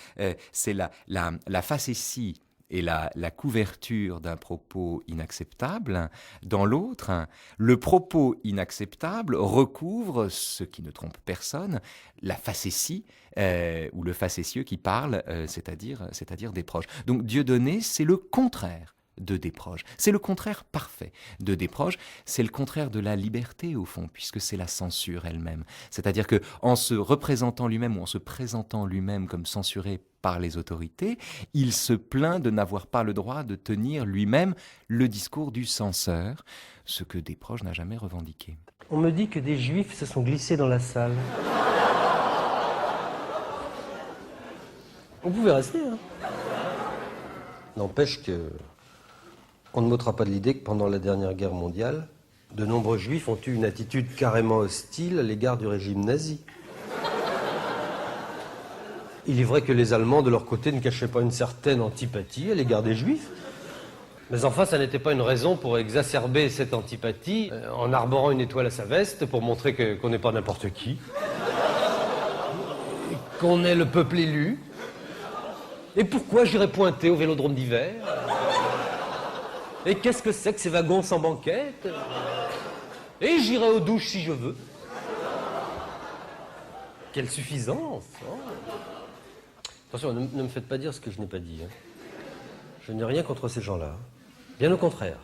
c'est la facétie et la couverture d'un propos inacceptable. Dans l'autre, le propos inacceptable recouvre, ce qui ne trompe personne, la facétie ou le facétieux qui parle, c'est-à-dire Desproges. Donc Dieudonné, c'est le contraire de Desproges. C'est le contraire parfait de Desproges. C'est le contraire de la liberté, au fond, puisque c'est la censure elle-même. C'est-à-dire que en se représentant lui-même ou en se présentant lui-même comme censuré par les autorités, il se plaint de n'avoir pas le droit de tenir lui-même le discours du censeur, ce que Desproges n'a jamais revendiqué. On me dit que des juifs se sont glissés dans la salle. Vous pouvez rester, hein. N'empêche que on ne m'ôtera pas de l'idée que pendant la dernière guerre mondiale, de nombreux juifs ont eu une attitude carrément hostile à l'égard du régime nazi. Il est vrai que les Allemands, de leur côté, ne cachaient pas une certaine antipathie à l'égard des Juifs. Mais enfin, ça n'était pas une raison pour exacerber cette antipathie en arborant une étoile à sa veste pour montrer qu'on n'est pas n'importe qui. Qu'on est le peuple élu. Et pourquoi j'irais pointer au Vélodrome d'hiver? Et qu'est-ce que c'est que ces wagons sans banquette? Et j'irai aux douches si je veux. Quelle suffisance, hein. Attention, ne me faites pas dire ce que je n'ai pas dit. Hein. Je n'ai rien contre ces gens-là. Bien au contraire.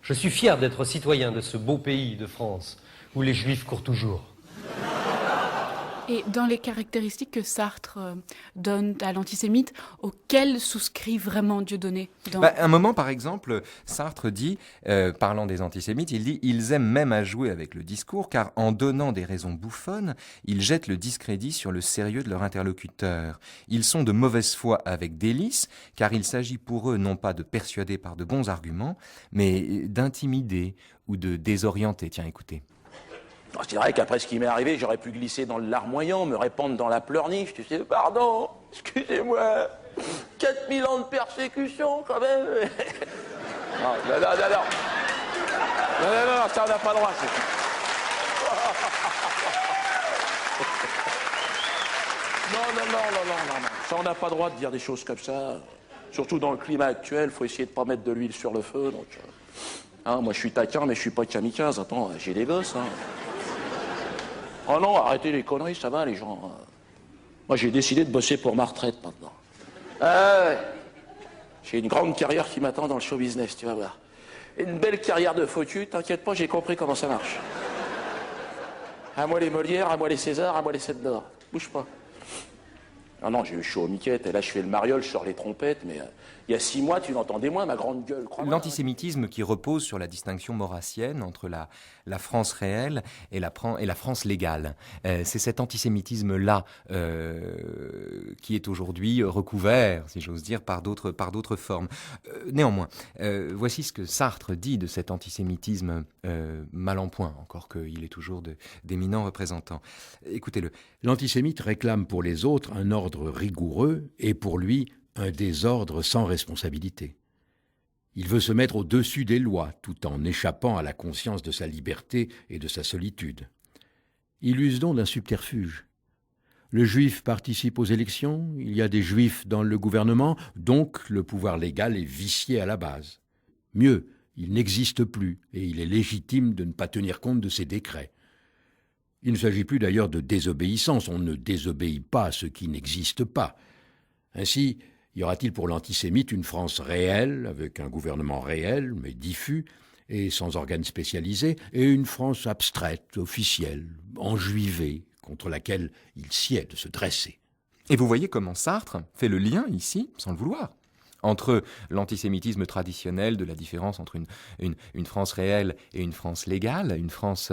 Je suis fier d'être citoyen de ce beau pays de France, où les Juifs courent toujours. Et dans les caractéristiques que Sartre donne à l'antisémite, auxquelles souscrit vraiment Dieudonné Un moment, par exemple, Sartre dit, parlant des antisémites, il dit « Ils aiment même à jouer avec le discours, car en donnant des raisons bouffonnes, ils jettent le discrédit sur le sérieux de leur interlocuteur. Ils sont de mauvaise foi avec délice, car il s'agit pour eux non pas de persuader par de bons arguments, mais d'intimider ou de désorienter. » Tiens, écoutez. C'est vrai qu'après ce qui m'est arrivé, j'aurais pu glisser dans le larmoyant, me répandre dans la pleurniche, tu sais, pardon, excusez-moi, 4000 ans de persécution quand même. Non, ça on n'a pas le droit. Non, ça on n'a pas le droit de dire des choses comme ça. Surtout dans le climat actuel, faut essayer de pas mettre de l'huile sur le feu. Donc, moi je suis taquin, mais je suis pas kamikaze. Attends, j'ai des gosses. Oh non, arrêtez les conneries, ça va les gens. Moi j'ai décidé de bosser pour ma retraite maintenant. J'ai une grande carrière qui m'attend dans le show business, tu vas voir. Une belle carrière de foutu, t'inquiète pas, j'ai compris comment ça marche. À moi les Molières, à moi les Césars, à moi les 7 d'or. Bouge pas. Non, j'ai eu chaud aux miquettes, et là je fais le mariole, je sors les trompettes, mais il y a 6 mois, tu n'entendais moins ma grande gueule. L'antisémitisme qui repose sur la distinction maurassienne entre la France réelle et la France légale. C'est cet antisémitisme-là qui est aujourd'hui recouvert, si j'ose dire, par d'autres formes. Néanmoins, voici ce que Sartre dit de cet antisémitisme mal en point, encore qu'il est toujours d'éminents représentants. Écoutez-le. L'antisémite réclame pour les autres un ordre rigoureux et pour lui un désordre sans responsabilité. Il veut se mettre au-dessus des lois tout en échappant à la conscience de sa liberté et de sa solitude. Il use donc d'un subterfuge. Le juif participe aux élections, il y a des juifs dans le gouvernement, donc le pouvoir légal est vicié à la base. Mieux, il n'existe plus et il est légitime de ne pas tenir compte de ses décrets. Il ne s'agit plus d'ailleurs de désobéissance, on ne désobéit pas à ce qui n'existe pas. Ainsi, y aura-t-il pour l'antisémite une France réelle, avec un gouvernement réel, mais diffus, et sans organes spécialisés, et une France abstraite, officielle, enjuivée, contre laquelle il sied de se dresser. Et vous voyez comment Sartre fait le lien ici, sans le vouloir, entre l'antisémitisme traditionnel de la différence entre une France réelle et une France légale, une France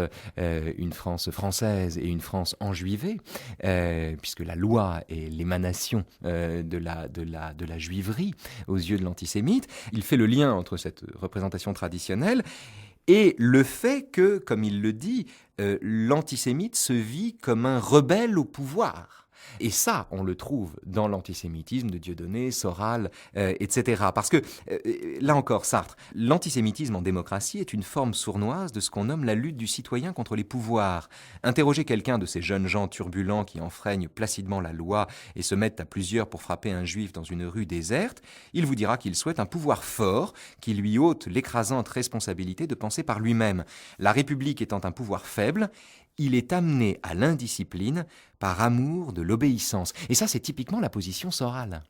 française et une France enjuivée, puisque la loi est l'émanation de la juiverie aux yeux de l'antisémite. Il fait le lien entre cette représentation traditionnelle et le fait que, comme il le dit, l'antisémite se vit comme un rebelle au pouvoir. Et ça, on le trouve dans l'antisémitisme de Dieudonné, Soral, etc. Parce que, là encore, Sartre, l'antisémitisme en démocratie est une forme sournoise de ce qu'on nomme la lutte du citoyen contre les pouvoirs. Interrogez quelqu'un de ces jeunes gens turbulents qui enfreignent placidement la loi et se mettent à plusieurs pour frapper un juif dans une rue déserte, il vous dira qu'il souhaite un pouvoir fort qui lui ôte l'écrasante responsabilité de penser par lui-même. La République étant un pouvoir faible, il est amené à l'indiscipline par amour de l'obéissance. Et ça, c'est typiquement la position Soral.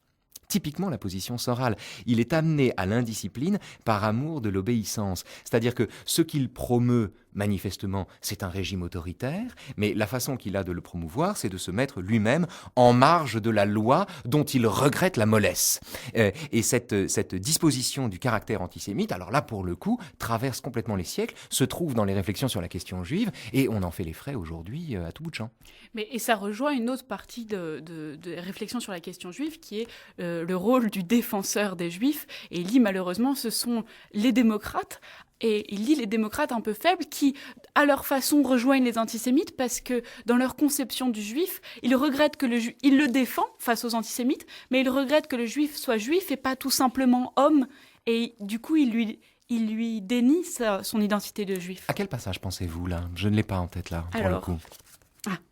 Typiquement la position Soral. Il est amené à l'indiscipline par amour de l'obéissance. C'est-à-dire que ce qu'il promeut, manifestement, c'est un régime autoritaire, mais la façon qu'il a de le promouvoir, c'est de se mettre lui-même en marge de la loi dont il regrette la mollesse. Et cette disposition du caractère antisémite, alors là, pour le coup, traverse complètement les siècles, se trouve dans les réflexions sur la question juive, et on en fait les frais aujourd'hui à tout bout de champ. Et ça rejoint une autre partie de réflexion sur la question juive, qui est le rôle du défenseur des juifs. Et malheureusement, ce sont les démocrates, Et il dit les démocrates un peu faibles qui, à leur façon, rejoignent les antisémites parce que dans leur conception du juif, ils regrettent que il le défend face aux antisémites, mais ils regrettent que le juif soit juif et pas tout simplement homme. Et du coup, il lui dénie son identité de juif. À quel passage pensez-vous là? Je ne l'ai pas en tête là, pour Alors, le coup.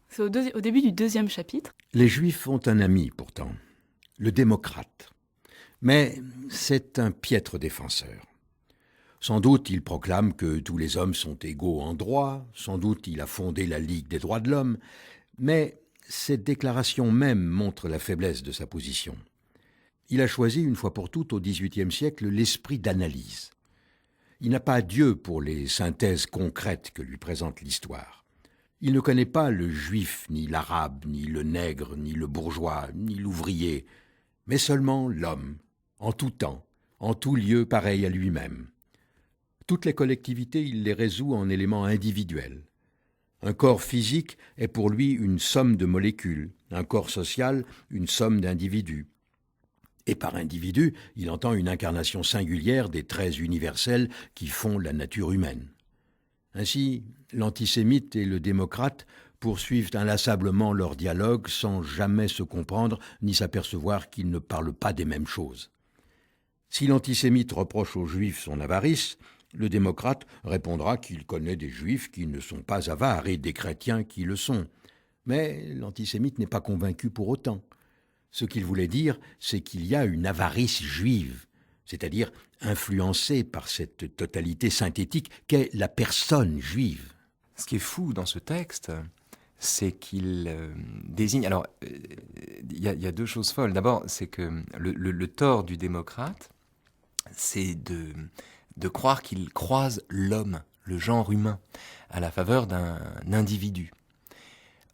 C'est au début du 2e chapitre. Les Juifs ont un ami pourtant, le démocrate. Mais c'est un piètre défenseur. Sans doute il proclame que tous les hommes sont égaux en droit, sans doute il a fondé la Ligue des droits de l'homme, mais cette déclaration même montre la faiblesse de sa position. Il a choisi une fois pour toutes au XVIIIe siècle l'esprit d'analyse. Il n'a pas Dieu pour les synthèses concrètes que lui présente l'histoire. Il ne connaît pas le juif, ni l'arabe, ni le nègre, ni le bourgeois, ni l'ouvrier, mais seulement l'homme, en tout temps, en tout lieu pareil à lui-même. Toutes les collectivités, il les résout en éléments individuels. Un corps physique est pour lui une somme de molécules, un corps social une somme d'individus. Et par individu, il entend une incarnation singulière des traits universels qui font la nature humaine. Ainsi, l'antisémite et le démocrate poursuivent inlassablement leur dialogue sans jamais se comprendre ni s'apercevoir qu'ils ne parlent pas des mêmes choses. Si l'antisémite reproche aux Juifs son avarice, le démocrate répondra qu'il connaît des Juifs qui ne sont pas avares et des chrétiens qui le sont. Mais l'antisémite n'est pas convaincu pour autant. Ce qu'il voulait dire, c'est qu'il y a une avarice juive, c'est-à-dire influencée par cette totalité synthétique qu'est la personne juive. Ce qui est fou dans ce texte, c'est qu'il désigne... Alors, il y a deux choses folles. D'abord, c'est que le tort du démocrate, c'est de croire qu'il croise l'homme, le genre humain, à la faveur d'un individu.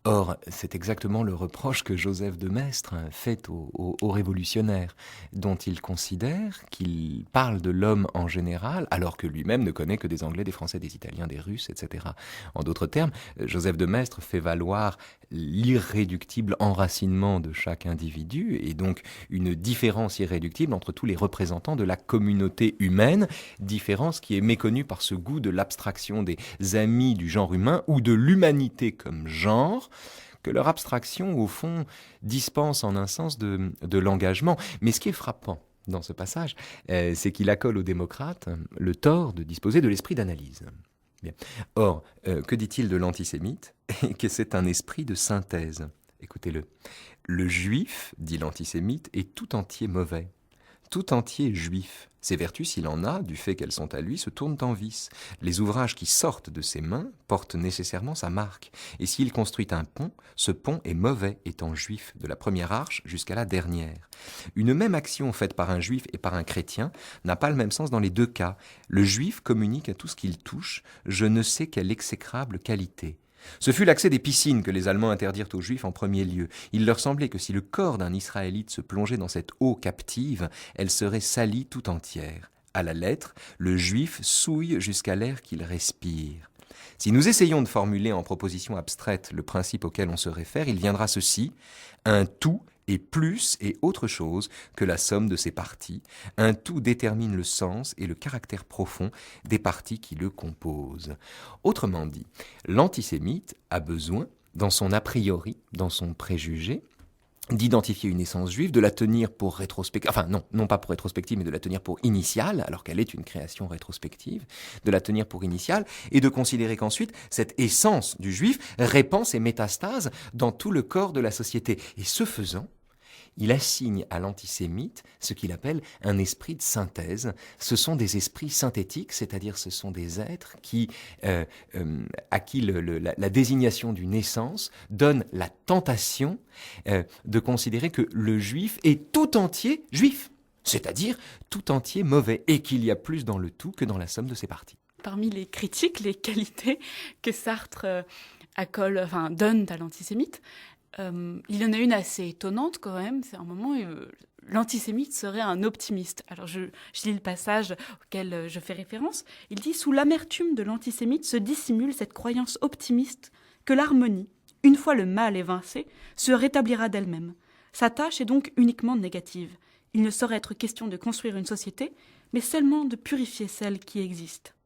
Or, c'est exactement le reproche que Joseph de Maistre fait aux révolutionnaires, dont il considère qu'il parle de l'homme en général, alors que lui-même ne connaît que des Anglais, des Français, des Italiens, des Russes, etc. En d'autres termes, Joseph de Maistre fait valoir l'irréductible enracinement de chaque individu, et donc une différence irréductible entre tous les représentants de la communauté humaine, différence qui est méconnue par ce goût de l'abstraction des amis du genre humain ou de l'humanité comme genre, que leur abstraction, au fond, dispense en un sens de l'engagement. Mais ce qui est frappant dans ce passage, c'est qu'il accole aux démocrates le tort de disposer de l'esprit d'analyse. Bien. Or, que dit-il de l'antisémite? Que c'est un esprit de synthèse. Écoutez-le. Le juif, dit l'antisémite, est tout entier mauvais, tout entier juif. Ses vertus, s'il en a, du fait qu'elles sont à lui, se tournent en vice. Les ouvrages qui sortent de ses mains portent nécessairement sa marque. Et s'il construit un pont, ce pont est mauvais, étant juif, de la première arche jusqu'à la dernière. Une même action faite par un juif et par un chrétien n'a pas le même sens dans les deux cas. Le juif communique à tout ce qu'il touche, je ne sais quelle exécrable qualité. Ce fut l'accès des piscines que les Allemands interdirent aux Juifs en premier lieu. Il leur semblait que si le corps d'un Israélite se plongeait dans cette eau captive, elle serait salie tout entière. À la lettre, le Juif souille jusqu'à l'air qu'il respire. Si nous essayons de formuler en proposition abstraite le principe auquel on se réfère, il viendra ceci: un tout est plus et autre chose que la somme de ses parties. Un tout détermine le sens et le caractère profond des parties qui le composent. Autrement dit, l'antisémite a besoin, dans son a priori, dans son préjugé, d'identifier une essence juive, de la tenir pour rétrospective, enfin non pas pour rétrospective, mais de la tenir pour initiale, alors qu'elle est une création rétrospective, de la tenir pour initiale, et de considérer qu'ensuite, cette essence du juif répand ses métastases dans tout le corps de la société. Et ce faisant, il assigne à l'antisémite ce qu'il appelle un esprit de synthèse. Ce sont des esprits synthétiques, c'est-à-dire ce sont des êtres à qui la désignation d'une essence donne la tentation de considérer que le juif est tout entier juif, c'est-à-dire tout entier mauvais, et qu'il y a plus dans le tout que dans la somme de ses parties. Parmi les critiques, les qualités que Sartre donne à l'antisémite, il y en a une assez étonnante quand même. C'est un moment où l'antisémite serait un optimiste. Alors je lis le passage auquel je fais référence. Il dit « Sous l'amertume de l'antisémite se dissimule cette croyance optimiste que l'harmonie, une fois le mal évincé, se rétablira d'elle-même. Sa tâche est donc uniquement négative. Il ne saurait être question de construire une société, mais seulement de purifier celle qui existe. »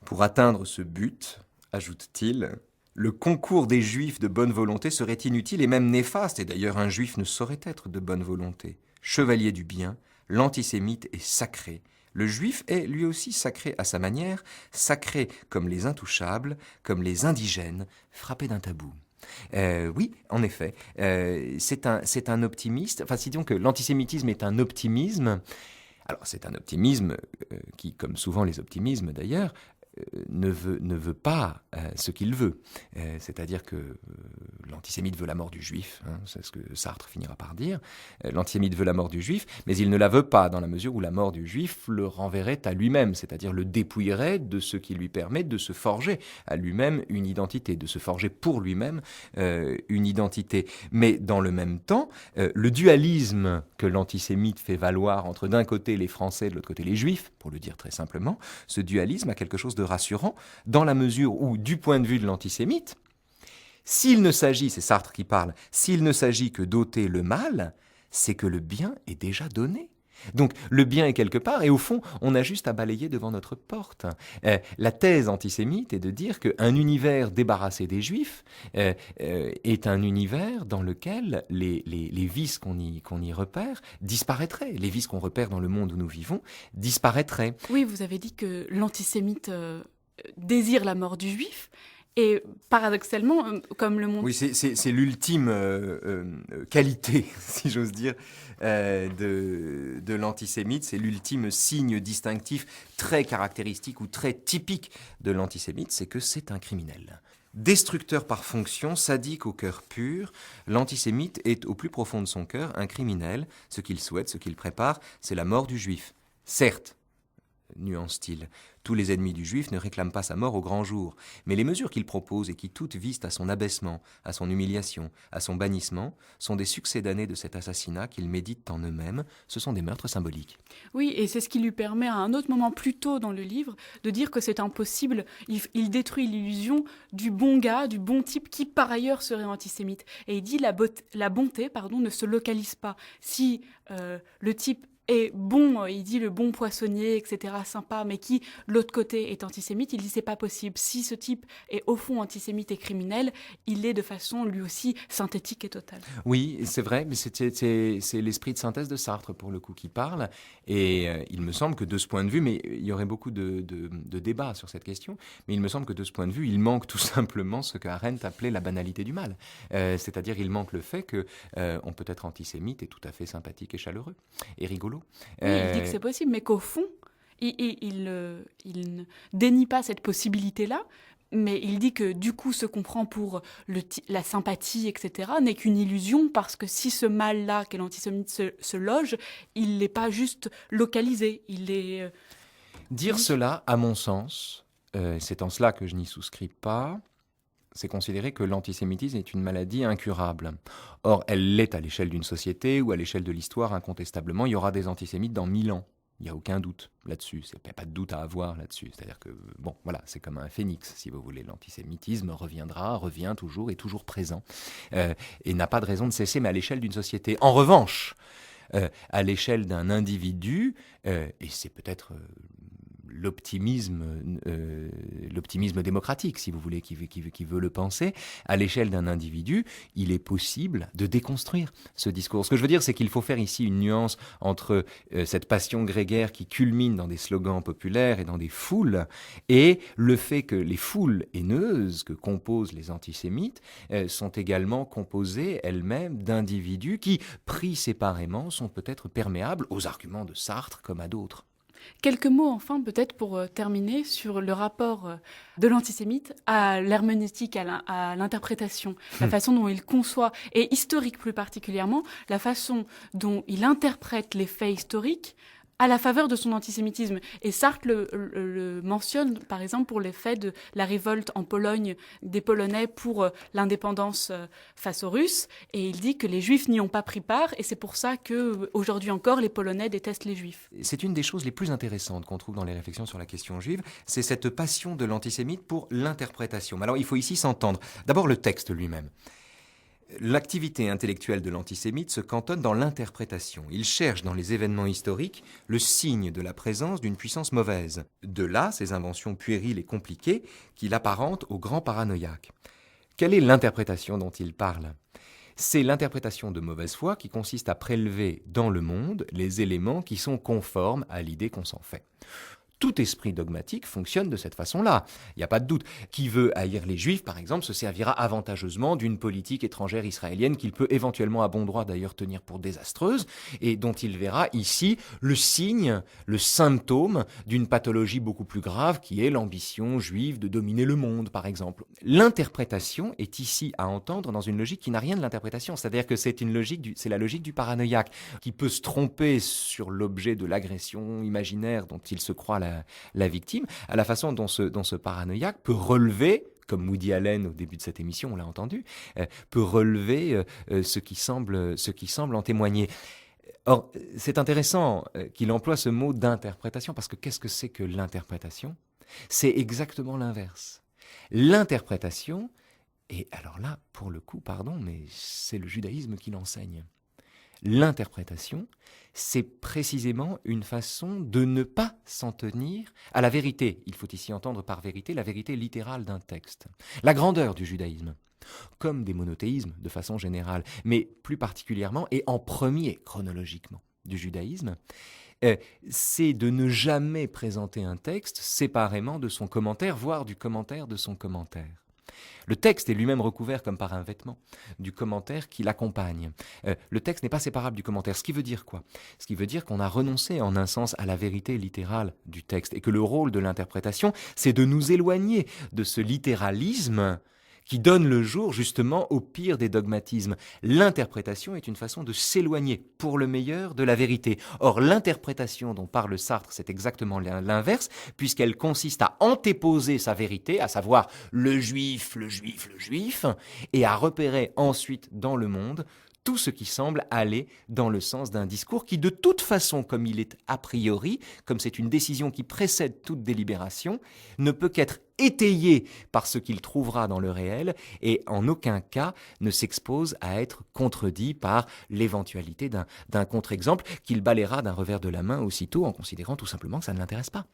Pour atteindre ce but, ajoute-t-il, le concours des juifs de bonne volonté serait inutile et même néfaste, et d'ailleurs un juif ne saurait être de bonne volonté. Chevalier du bien, l'antisémite est sacré. Le juif est lui aussi sacré à sa manière, sacré comme les intouchables, comme les indigènes, frappés d'un tabou. Oui, en effet, c'est un optimiste. Enfin, si disons que l'antisémitisme est un optimisme, alors c'est un optimisme qui, comme souvent les optimismes d'ailleurs, ne veut pas ce qu'il veut. C'est-à-dire que l'antisémite veut la mort du juif, hein, c'est ce que Sartre finira par dire. L'antisémite veut la mort du juif, mais il ne la veut pas, dans la mesure où la mort du juif le renverrait à lui-même, c'est-à-dire le dépouillerait de ce qui lui permet de se forger à lui-même une identité, de se forger pour lui-même une identité. Mais dans le même temps, le dualisme que l'antisémite fait valoir entre d'un côté les Français, de l'autre côté les Juifs, pour le dire très simplement, ce dualisme a quelque chose de rassurant, dans la mesure où, du point de vue de l'antisémite, s'il ne s'agit, c'est Sartre qui parle, s'il ne s'agit que d'ôter le mal, c'est que le bien est déjà donné. Donc le bien est quelque part, et au fond, on a juste à balayer devant notre porte. La thèse antisémite est de dire qu'un univers débarrassé des Juifs est un univers dans lequel les vices qu'on y repère disparaîtraient. Les vices qu'on repère dans le monde où nous vivons disparaîtraient. Oui, vous avez dit que l'antisémite désire la mort du Juif. Et paradoxalement, comme le monde... Oui, c'est l'ultime qualité, si j'ose dire, de l'antisémite. C'est l'ultime signe distinctif très caractéristique ou très typique de l'antisémite, c'est que c'est un criminel. Destructeur par fonction, sadique au cœur pur, l'antisémite est au plus profond de son cœur un criminel. Ce qu'il souhaite, ce qu'il prépare, c'est la mort du juif. Certes, nuance-t-il, tous les ennemis du juif ne réclament pas sa mort au grand jour, mais les mesures qu'il propose et qui toutes visent à son abaissement, à son humiliation, à son bannissement, sont des succédanés de cet assassinat qu'ils méditent en eux-mêmes. Ce sont des meurtres symboliques. Oui, et c'est ce qui lui permet à un autre moment plus tôt dans le livre de dire que c'est impossible. Il détruit l'illusion du bon gars, du bon type qui par ailleurs serait antisémite. Et il dit la bonté ne se localise pas. Si le type est bon, il dit le bon poissonnier, etc., sympa, mais qui, de l'autre côté, est antisémite, il dit c'est pas possible. Si ce type est au fond antisémite et criminel, il est de façon, lui aussi, synthétique et totale. Oui, c'est vrai, mais c'est l'esprit de synthèse de Sartre, pour le coup, qui parle, et il me semble que de ce point de vue, mais il y aurait beaucoup de débats sur cette question, mais il me semble que de ce point de vue, il manque tout simplement ce que Arendt appelait la banalité du mal. C'est-à-dire, il manque le fait qu'on peut être antisémite et tout à fait sympathique et chaleureux, et rigolo. Oui, il dit que c'est possible, mais qu'au fond, il ne dénie pas cette possibilité-là, mais il dit que du coup, ce qu'on prend pour la sympathie, etc., n'est qu'une illusion, parce que si ce mal-là, qu'est l'antisémitisme, se loge, il n'est pas juste localisé, il est... Dire cela, à mon sens, c'est en cela que je n'y souscris pas, c'est considérer que l'antisémitisme est une maladie incurable. Or, elle l'est à l'échelle d'une société ou à l'échelle de l'histoire, incontestablement. Il y aura des antisémites dans 1000 ans. Il n'y a aucun doute là-dessus. Il n'y a pas de doute à avoir là-dessus. C'est-à-dire que, bon, voilà, c'est comme un phénix, si vous voulez. L'antisémitisme revient toujours, est toujours présent. Et n'a pas de raison de cesser, mais à l'échelle d'une société. En revanche, à l'échelle d'un individu, et c'est peut-être... l'optimisme démocratique, si vous voulez, qui veut le penser, à l'échelle d'un individu, il est possible de déconstruire ce discours. Ce que je veux dire, c'est qu'il faut faire ici une nuance entre cette passion grégaire qui culmine dans des slogans populaires et dans des foules, et le fait que les foules haineuses que composent les antisémites sont également composées elles-mêmes d'individus qui, pris séparément, sont peut-être perméables aux arguments de Sartre comme à d'autres. Quelques mots enfin peut-être pour terminer sur le rapport de l'antisémite à l'herméneutique, à l'interprétation, la façon dont il conçoit, et historique plus particulièrement, la façon dont il interprète les faits historiques à la faveur de son antisémitisme. Et Sartre le mentionne, par exemple, pour les faits de la révolte en Pologne des Polonais pour l'indépendance face aux Russes. Et il dit que les Juifs n'y ont pas pris part, et c'est pour ça qu'aujourd'hui encore, les Polonais détestent les Juifs. C'est une des choses les plus intéressantes qu'on trouve dans les réflexions sur la question juive, c'est cette passion de l'antisémite pour l'interprétation. Alors, il faut ici s'entendre. D'abord, le texte lui-même. L'activité intellectuelle de l'antisémite se cantonne dans l'interprétation. Il cherche dans les événements historiques le signe de la présence d'une puissance mauvaise. De là, ces inventions puériles et compliquées qu'il apparente au grand paranoïaque. Quelle est l'interprétation dont il parle ? C'est l'interprétation de mauvaise foi qui consiste à prélever dans le monde les éléments qui sont conformes à l'idée qu'on s'en fait. Tout esprit dogmatique fonctionne de cette façon-là. Il n'y a pas de doute. Qui veut haïr les Juifs, par exemple, se servira avantageusement d'une politique étrangère israélienne qu'il peut éventuellement à bon droit d'ailleurs tenir pour désastreuse et dont il verra ici le signe, le symptôme d'une pathologie beaucoup plus grave qui est l'ambition juive de dominer le monde, par exemple. L'interprétation est ici à entendre dans une logique qui n'a rien de l'interprétation, c'est-à-dire que c'est la logique du paranoïaque qui peut se tromper sur l'objet de l'agression imaginaire dont il se croit la victime, à la façon dont ce paranoïaque peut relever, comme Woody Allen au début de cette émission, on l'a entendu, peut relever ce qui semble en témoigner. Or, c'est intéressant qu'il emploie ce mot d'interprétation, parce que qu'est-ce que c'est que l'interprétation ? C'est exactement l'inverse. L'interprétation, et alors là, pour le coup, pardon, mais c'est le judaïsme qui l'enseigne. L'interprétation, c'est précisément une façon de ne pas s'en tenir à la vérité. Il faut ici entendre par vérité la vérité littérale d'un texte. La grandeur du judaïsme, comme des monothéismes de façon générale, mais plus particulièrement et en premier chronologiquement du judaïsme, c'est de ne jamais présenter un texte séparément de son commentaire, voire du commentaire de son commentaire. Le texte est lui-même recouvert comme par un vêtement du commentaire qui l'accompagne. Le texte n'est pas séparable du commentaire. Ce qui veut dire quoi ? Ce qui veut dire qu'on a renoncé en un sens à la vérité littérale du texte et que le rôle de l'interprétation, c'est de nous éloigner de ce littéralisme qui donne le jour justement au pire des dogmatismes. L'interprétation est une façon de s'éloigner pour le meilleur de la vérité. Or, l'interprétation dont parle Sartre, c'est exactement l'inverse, puisqu'elle consiste à antéposer sa vérité, à savoir le juif, et à repérer ensuite dans le monde tout ce qui semble aller dans le sens d'un discours qui, de toute façon, comme il est a priori, comme c'est une décision qui précède toute délibération, ne peut qu'être étayé par ce qu'il trouvera dans le réel et en aucun cas ne s'expose à être contredit par l'éventualité d'un contre-exemple qu'il balayera d'un revers de la main aussitôt en considérant tout simplement que ça ne l'intéresse pas.